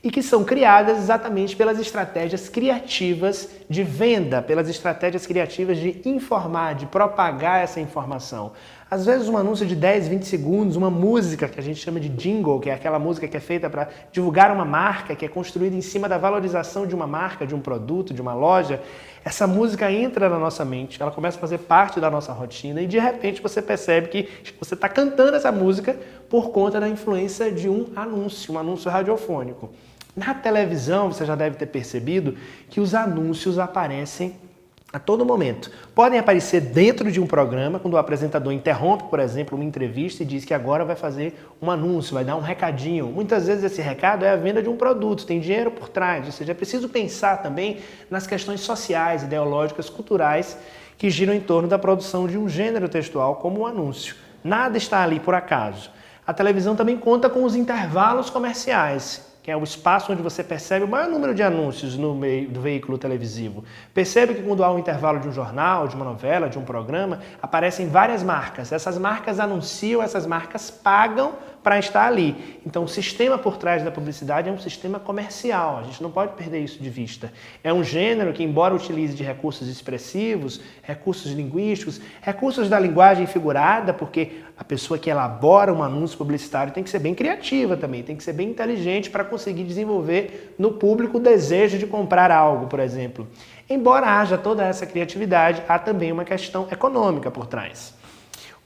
e que são criadas exatamente pelas estratégias criativas de venda, pelas estratégias criativas de informar, de propagar essa informação. Às vezes um anúncio de 10, 20 segundos, uma música que a gente chama de jingle, que é aquela música que é feita para divulgar uma marca, que é construída em cima da valorização de uma marca, de um produto, de uma loja, essa música entra na nossa mente, ela começa a fazer parte da nossa rotina e de repente você percebe que você está cantando essa música por conta da influência de um anúncio radiofônico. Na televisão, você já deve ter percebido que os anúncios aparecem a todo momento. Podem aparecer dentro de um programa, quando o apresentador interrompe, por exemplo, uma entrevista e diz que agora vai fazer um anúncio, vai dar um recadinho. Muitas vezes esse recado é a venda de um produto, tem dinheiro por trás. Ou seja, é preciso pensar também nas questões sociais, ideológicas, culturais que giram em torno da produção de um gênero textual como o anúncio. Nada está ali por acaso. A televisão também conta com os intervalos comerciais, que é o espaço onde você percebe o maior número de anúncios no meio do veículo televisivo. Percebe que quando há um intervalo de um jornal, de uma novela, de um programa, aparecem várias marcas. Essas marcas anunciam, essas marcas pagam para estar ali. Então, o sistema por trás da publicidade é um sistema comercial, a gente não pode perder isso de vista. É um gênero que, embora utilize de recursos expressivos, recursos linguísticos, recursos da linguagem figurada, porque a pessoa que elabora um anúncio publicitário tem que ser bem criativa também, tem que ser bem inteligente para conseguir desenvolver no público o desejo de comprar algo, por exemplo. Embora haja toda essa criatividade, há também uma questão econômica por trás.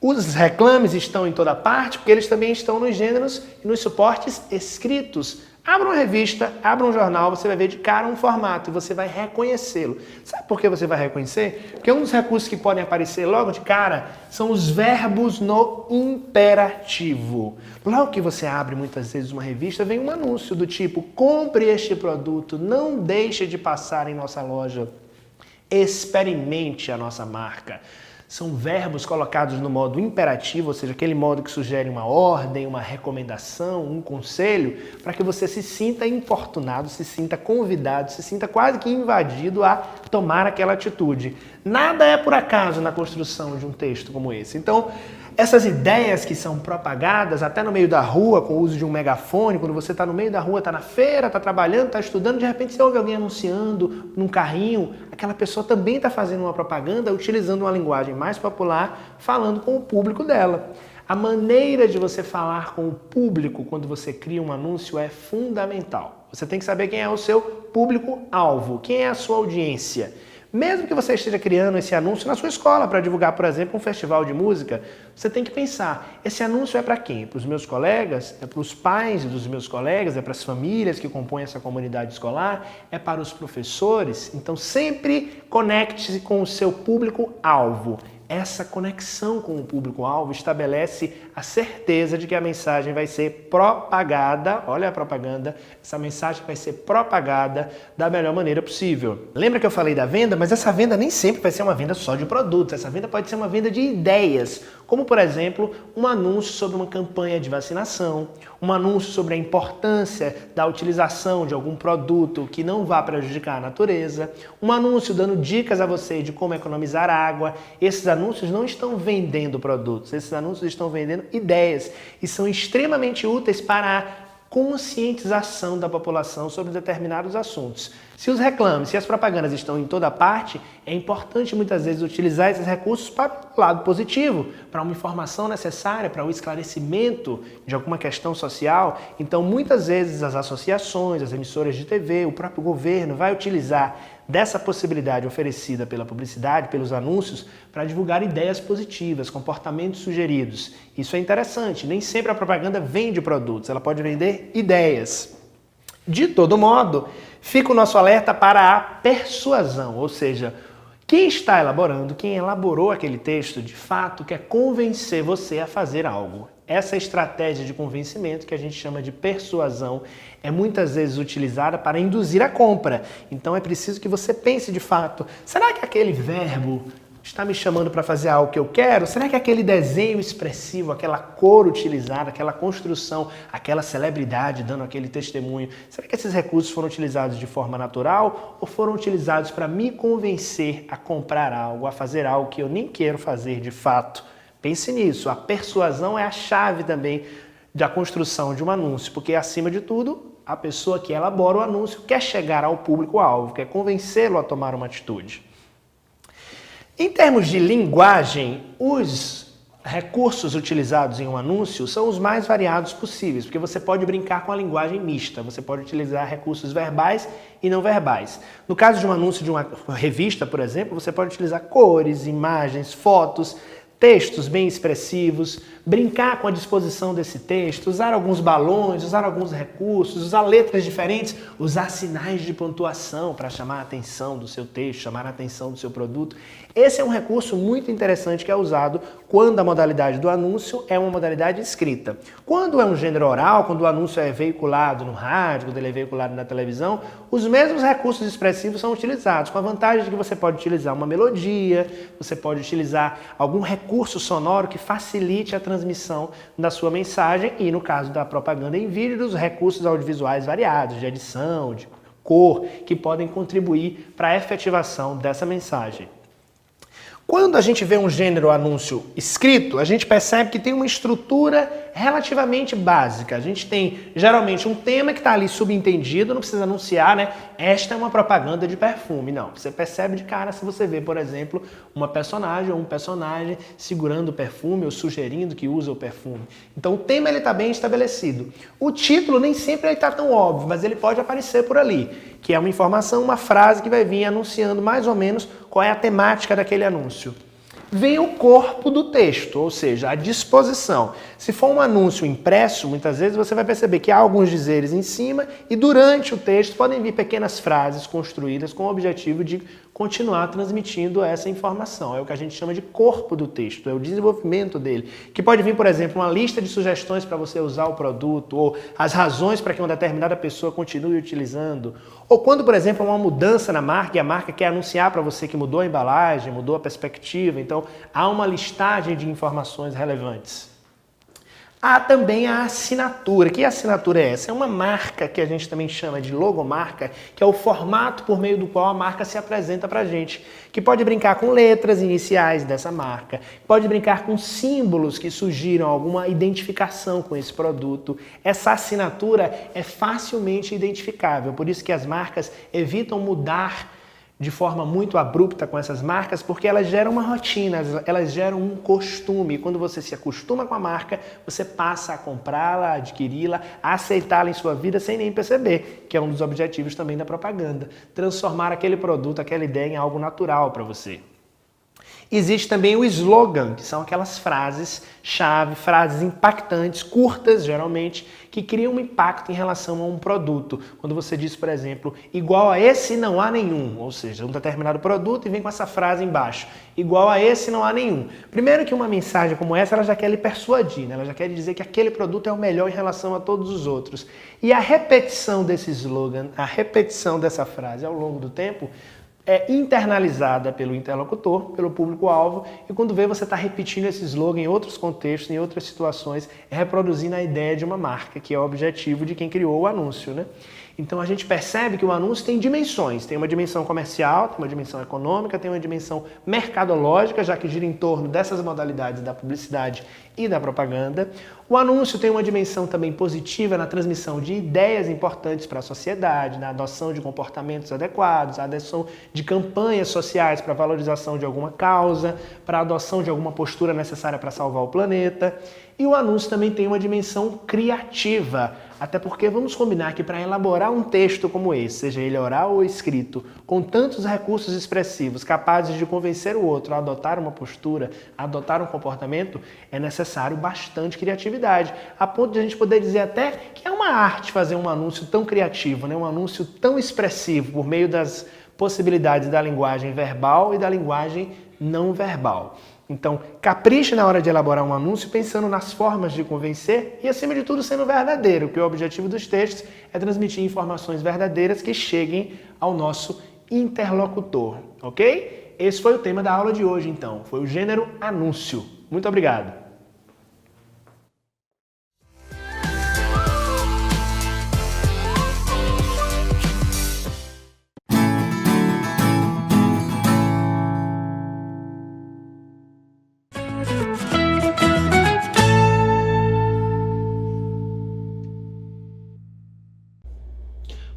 Os reclames estão em toda parte porque eles também estão nos gêneros e nos suportes escritos. Abra uma revista, abra um jornal, você vai ver de cara um formato e você vai reconhecê-lo. Sabe por que você vai reconhecer? Porque um dos recursos que podem aparecer logo de cara são os verbos no imperativo. Logo que você abre muitas vezes uma revista, vem um anúncio do tipo: compre este produto, não deixe de passar em nossa loja, experimente a nossa marca. São verbos colocados no modo imperativo, ou seja, aquele modo que sugere uma ordem, uma recomendação, um conselho, para que você se sinta importunado, se sinta convidado, se sinta quase que invadido a tomar aquela atitude. Nada é por acaso na construção de um texto como esse. Então, essas ideias que são propagadas até no meio da rua, com o uso de um megafone, quando você está no meio da rua, está na feira, está trabalhando, está estudando, de repente você ouve alguém anunciando num carrinho, aquela pessoa também está fazendo uma propaganda, utilizando uma linguagem mais popular, falando com o público dela. A maneira de você falar com o público quando você cria um anúncio é fundamental. Você tem que saber quem é o seu público-alvo, quem é a sua audiência. Mesmo que você esteja criando esse anúncio na sua escola para divulgar, por exemplo, um festival de música, você tem que pensar, esse anúncio é para quem? Para os meus colegas? É para os pais dos meus colegas? É para as famílias que compõem essa comunidade escolar? É para os professores? Então sempre conecte-se com o seu público-alvo. Essa conexão com o público-alvo estabelece a certeza de que a mensagem vai ser propagada, olha a propaganda, essa mensagem vai ser propagada da melhor maneira possível. Lembra que eu falei da venda? Mas essa venda nem sempre vai ser uma venda só de produtos, essa venda pode ser uma venda de ideias, como por exemplo, um anúncio sobre uma campanha de vacinação, um anúncio sobre a importância da utilização de algum produto que não vá prejudicar a natureza, um anúncio dando dicas a você de como economizar água. Esses anúncios não estão vendendo produtos, esses anúncios estão vendendo ideias e são extremamente úteis para a conscientização da população sobre determinados assuntos. Se os reclames, se as propagandas estão em toda parte, é importante muitas vezes utilizar esses recursos para o lado positivo, para uma informação necessária, para o esclarecimento de alguma questão social. Então, muitas vezes as associações, as emissoras de TV, o próprio governo vai utilizar dessa possibilidade oferecida pela publicidade, pelos anúncios, para divulgar ideias positivas, comportamentos sugeridos. Isso é interessante, nem sempre a propaganda vende produtos, ela pode vender ideias. De todo modo, fica o nosso alerta para a persuasão, ou seja, quem está elaborando, quem elaborou aquele texto, de fato quer convencer você a fazer algo. Essa estratégia de convencimento, que a gente chama de persuasão, é muitas vezes utilizada para induzir a compra. Então é preciso que você pense de fato, será que aquele verbo está me chamando para fazer algo que eu quero? Será que aquele desenho expressivo, aquela cor utilizada, aquela construção, aquela celebridade dando aquele testemunho, será que esses recursos foram utilizados de forma natural ou foram utilizados para me convencer a comprar algo, a fazer algo que eu nem quero fazer de fato? Pense nisso, a persuasão é a chave também da construção de um anúncio, porque acima de tudo, a pessoa que elabora o anúncio quer chegar ao público-alvo, quer convencê-lo a tomar uma atitude. Em termos de linguagem, os recursos utilizados em um anúncio são os mais variados possíveis, porque você pode brincar com a linguagem mista, você pode utilizar recursos verbais e não verbais. No caso de um anúncio de uma revista, por exemplo, você pode utilizar cores, imagens, fotos, textos bem expressivos, brincar com a disposição desse texto, usar alguns balões, usar alguns recursos, usar letras diferentes, usar sinais de pontuação para chamar a atenção do seu texto, chamar a atenção do seu produto. Esse é um recurso muito interessante que é usado quando a modalidade do anúncio é uma modalidade escrita. Quando é um gênero oral, quando o anúncio é veiculado no rádio, quando ele é veiculado na televisão, os mesmos recursos expressivos são utilizados, com a vantagem de que você pode utilizar uma melodia, você pode utilizar algum recurso sonoro que facilite a transmissão da sua mensagem e, no caso da propaganda em vídeo, dos recursos audiovisuais variados, de edição, de cor, que podem contribuir para a efetivação dessa mensagem. Quando a gente vê um gênero anúncio escrito, a gente percebe que tem uma estrutura relativamente básica. A gente tem geralmente um tema que está ali subentendido, não precisa anunciar, né? Esta é uma propaganda de perfume. Não, você percebe de cara se você vê, por exemplo, uma personagem ou um personagem segurando o perfume ou sugerindo que usa o perfume. Então o tema ele está bem estabelecido. O título nem sempre está tão óbvio, mas ele pode aparecer por ali, que é uma informação, uma frase que vai vir anunciando mais ou menos qual é a temática daquele anúncio. Vem o corpo do texto, ou seja, a disposição. Se for um anúncio impresso, muitas vezes você vai perceber que há alguns dizeres em cima e durante o texto podem vir pequenas frases construídas com o objetivo de continuar transmitindo essa informação. É o que a gente chama de corpo do texto, é o desenvolvimento dele. Que pode vir, por exemplo, uma lista de sugestões para você usar o produto, ou as razões para que uma determinada pessoa continue utilizando. Ou quando, por exemplo, há uma mudança na marca e a marca quer anunciar para você que mudou a embalagem, mudou a perspectiva. Então, há uma listagem de informações relevantes. Há também a assinatura. Que assinatura é essa? É uma marca que a gente também chama de logomarca, que é o formato por meio do qual a marca se apresenta para a gente, que pode brincar com letras iniciais dessa marca, pode brincar com símbolos que sugiram alguma identificação com esse produto. Essa assinatura é facilmente identificável, por isso que as marcas evitam mudar de forma muito abrupta com essas marcas, porque elas geram uma rotina, elas geram um costume. E quando você se acostuma com a marca, você passa a comprá-la, a adquiri-la, a aceitá-la em sua vida sem nem perceber, que é um dos objetivos também da propaganda. Transformar aquele produto, aquela ideia em algo natural para você. Existe também o slogan, que são aquelas frases-chave, frases impactantes, curtas geralmente, que criam um impacto em relação a um produto. Quando você diz, por exemplo, igual a esse não há nenhum, ou seja, um determinado produto e vem com essa frase embaixo, igual a esse não há nenhum. Primeiro que uma mensagem como essa, ela já quer lhe persuadir, né? Ela já quer dizer que aquele produto é o melhor em relação a todos os outros. E a repetição desse slogan, a repetição dessa frase ao longo do tempo, é internalizada pelo interlocutor, pelo público-alvo, e quando vê você está repetindo esse slogan em outros contextos, em outras situações, reproduzindo a ideia de uma marca, que é o objetivo de quem criou o anúncio, né? Então a gente percebe que o anúncio tem dimensões, tem uma dimensão comercial, tem uma dimensão econômica, tem uma dimensão mercadológica, já que gira em torno dessas modalidades da publicidade e da propaganda. O anúncio tem uma dimensão também positiva na transmissão de ideias importantes para a sociedade, na adoção de comportamentos adequados, a adoção de campanhas sociais para a valorização de alguma causa, para a adoção de alguma postura necessária para salvar o planeta. E o anúncio também tem uma dimensão criativa, até porque vamos combinar que para elaborar um texto como esse, seja ele oral ou escrito, com tantos recursos expressivos capazes de convencer o outro a adotar uma postura, a adotar um comportamento, é necessário bastante criatividade, a ponto de a gente poder dizer até que é uma arte fazer um anúncio tão criativo, né? Um anúncio tão expressivo por meio das possibilidades da linguagem verbal e da linguagem não verbal. Então, capriche na hora de elaborar um anúncio pensando nas formas de convencer e, acima de tudo, sendo verdadeiro, porque o objetivo dos textos é transmitir informações verdadeiras que cheguem ao nosso interlocutor, ok? Esse foi o tema da aula de hoje, então. Foi o gênero anúncio. Muito obrigado.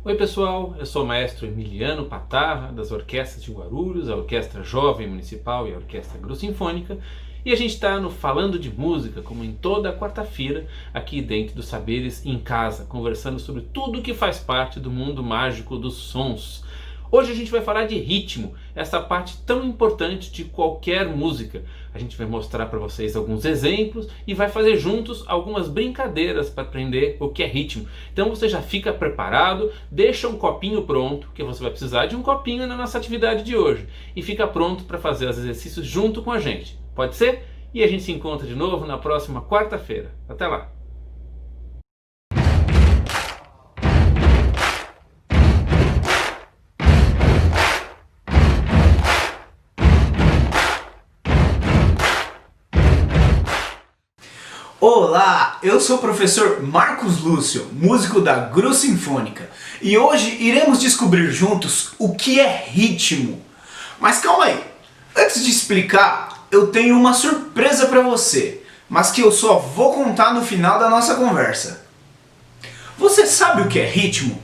Oi pessoal, eu sou o maestro Emiliano Patarra, das orquestras de Guarulhos, a Orquestra Jovem Municipal e a Orquestra Agrosinfônica, e a gente está no Falando de Música, como em toda quarta-feira, aqui dentro do Saberes em Casa, conversando sobre tudo que faz parte do mundo mágico dos sons. Hoje a gente vai falar de ritmo, essa parte tão importante de qualquer música. A gente vai mostrar para vocês alguns exemplos e vai fazer juntos algumas brincadeiras para aprender o que é ritmo. Então você já fica preparado, deixa um copinho pronto, que você vai precisar de um copinho na nossa atividade de hoje. E fica pronto para fazer os exercícios junto com a gente. Pode ser? E a gente se encontra de novo na próxima quarta-feira. Até lá! Olá, eu sou o professor Marcos Lúcio, músico da Agrosinfônica, e hoje iremos descobrir juntos o que é ritmo. Mas calma aí, Antes de explicar, eu tenho uma surpresa para você, mas que eu só vou contar no final da nossa conversa. Você sabe o que é ritmo?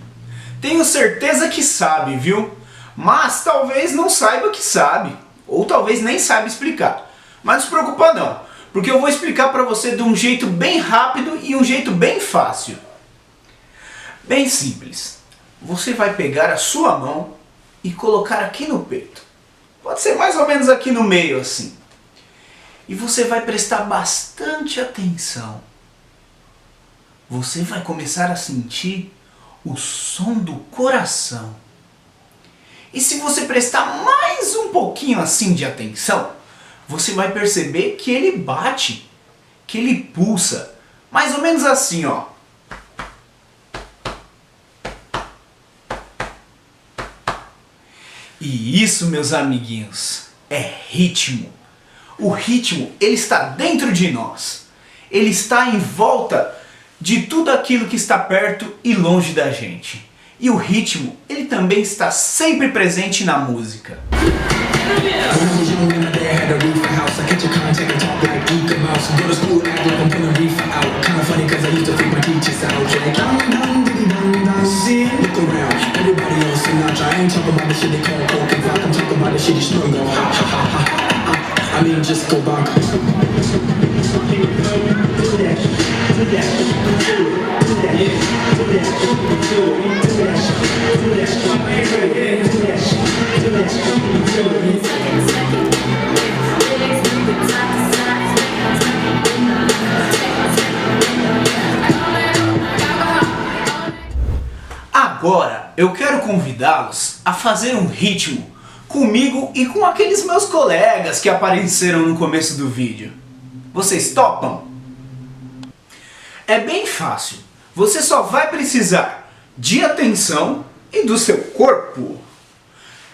Tenho certeza que sabe, viu? Mas talvez não saiba que sabe, ou talvez nem saiba explicar. Mas não se preocupa não, porque eu vou explicar para você de um jeito bem rápido e um jeito bem fácil. Bem simples. Você vai pegar a sua mão e colocar aqui no peito. Pode ser mais ou menos aqui no meio assim. E você vai prestar bastante atenção. Você vai começar a sentir o som do coração. E se você prestar mais um pouquinho assim de atenção, você vai perceber que ele bate, que ele pulsa, mais ou menos assim, ó. E isso, meus amiguinhos, é ritmo. O ritmo, ele está dentro de nós. Ele está em volta de tudo aquilo que está perto e longe da gente. E o ritmo, ele também está sempre presente na música. Agora eu quero convidá-los a fazer um ritmo comigo e com aqueles meus colegas que apareceram no começo do vídeo. Vocês topam? É bem fácil. Você só vai precisar de atenção e do seu corpo.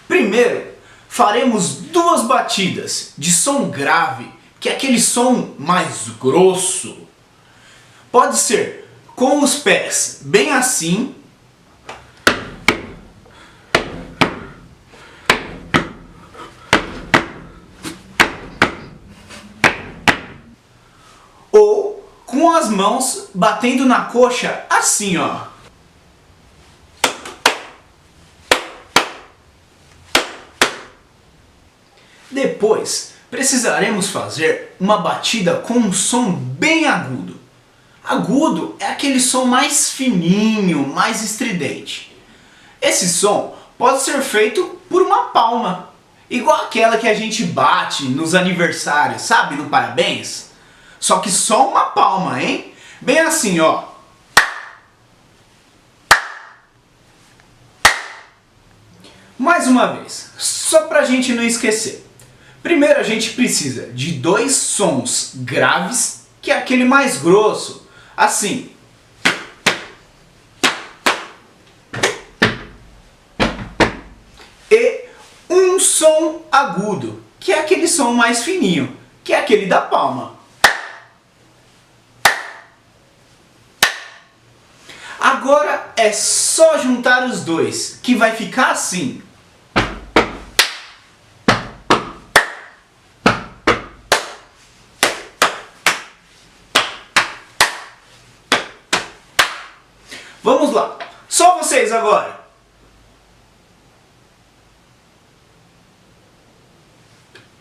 Primeiro, faremos 2 batidas de som grave, que é aquele som mais grosso. Pode ser com os pés bem assim, ou com as mãos batendo na coxa assim, ó. Depois, precisaremos fazer uma batida com um som bem agudo. Agudo é aquele som mais fininho, mais estridente. Esse som pode ser feito por uma palma, igual aquela que a gente bate nos aniversários, sabe, no parabéns? Só que só uma palma, hein? Bem assim, ó. Mais uma vez, só pra gente não esquecer. Primeiro a gente precisa de 2 sons graves, que é aquele mais grosso, assim. E um som agudo, que é aquele som mais fininho, que é aquele da palma. Agora é só juntar os 2, que vai ficar assim. Vamos lá, só vocês agora.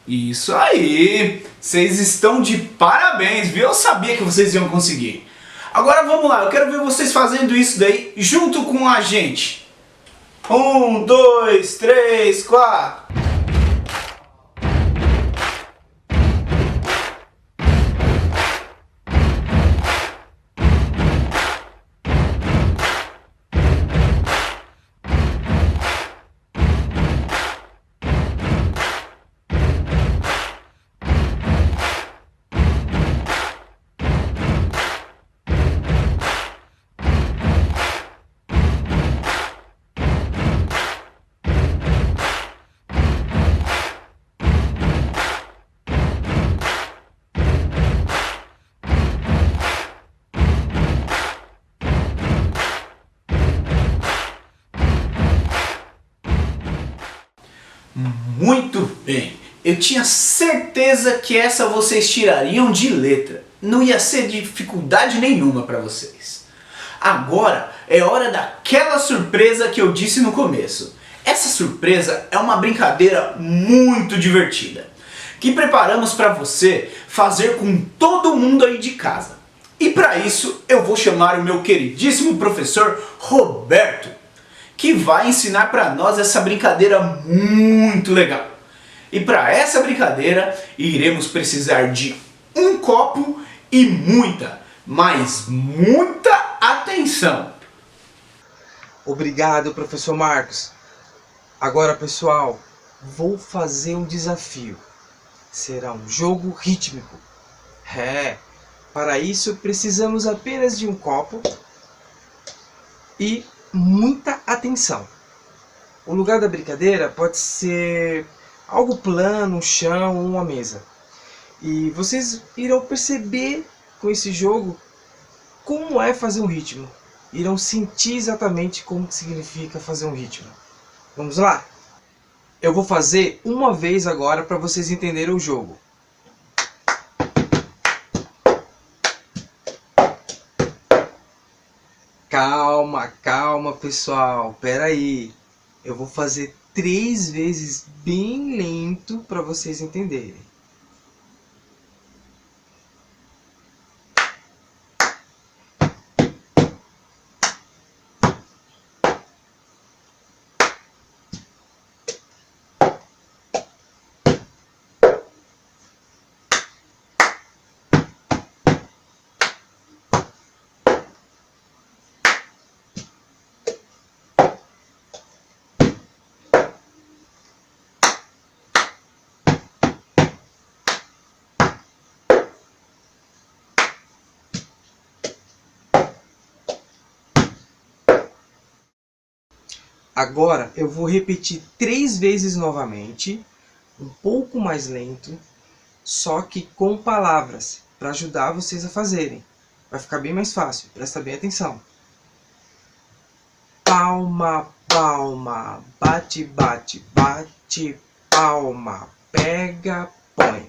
Isso aí, vocês estão de parabéns, viu? Eu sabia que vocês iam conseguir. Agora vamos lá, eu quero ver vocês fazendo isso daí junto com a gente. 1, 2, 3, 4. Muito bem! Eu tinha certeza que essa vocês tirariam de letra. Não ia ser dificuldade nenhuma para vocês. Agora é hora daquela surpresa que eu disse no começo. Essa surpresa é uma brincadeira muito divertida, que preparamos para você fazer com todo mundo aí de casa. E para isso eu vou chamar o meu queridíssimo professor Roberto, que vai ensinar para nós essa brincadeira muito legal. E para essa brincadeira iremos precisar de um copo e muita, mas muita atenção. Obrigado, professor Marcos. Agora, pessoal, vou fazer um desafio. Será um jogo rítmico. Para isso precisamos apenas de um copo e muita atenção. O lugar da brincadeira pode ser algo plano, um chão ou uma mesa. E vocês irão perceber com esse jogo como é fazer um ritmo. Irão sentir exatamente como significa fazer um ritmo. Vamos lá? Eu vou fazer uma vez agora para vocês entenderem o jogo. Calma, calma, pessoal. Pera aí. Eu vou fazer 3 vezes bem lento para vocês entenderem. Agora eu vou repetir 3 vezes novamente, um pouco mais lento, só que com palavras, para ajudar vocês a fazerem. Vai ficar bem mais fácil, presta bem atenção. Palma, palma, bate, bate, bate, palma, pega, põe.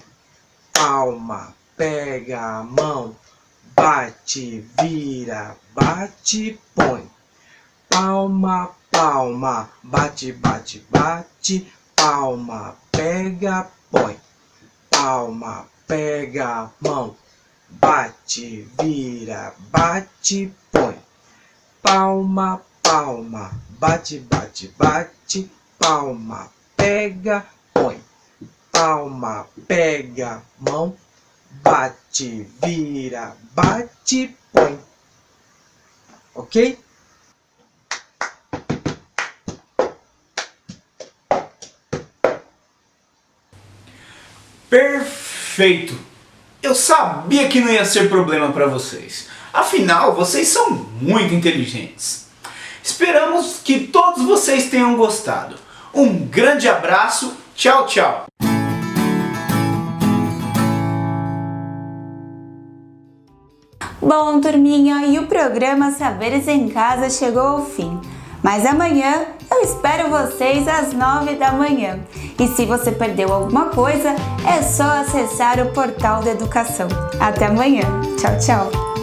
Palma, pega a mão, bate, vira, bate, põe. Palma, palma, bate, bate, bate, palma, pega, põe. Palma, pega a mão, bate, vira, bate, põe. Palma, palma, bate, bate, bate, palma, pega, põe. Palma, pega, mão, bate, vira, bate, põe. Ok? Perfeito! Eu sabia que não ia ser problema para vocês. Afinal, vocês são muito inteligentes. Esperamos que todos vocês tenham gostado. Um grande abraço. Tchau, tchau! Bom, turminha, e o programa Saberes em Casa chegou ao fim. Mas amanhã eu espero vocês às 9 da manhã. E se você perdeu alguma coisa, é só acessar o portal da educação. Até amanhã. Tchau, tchau.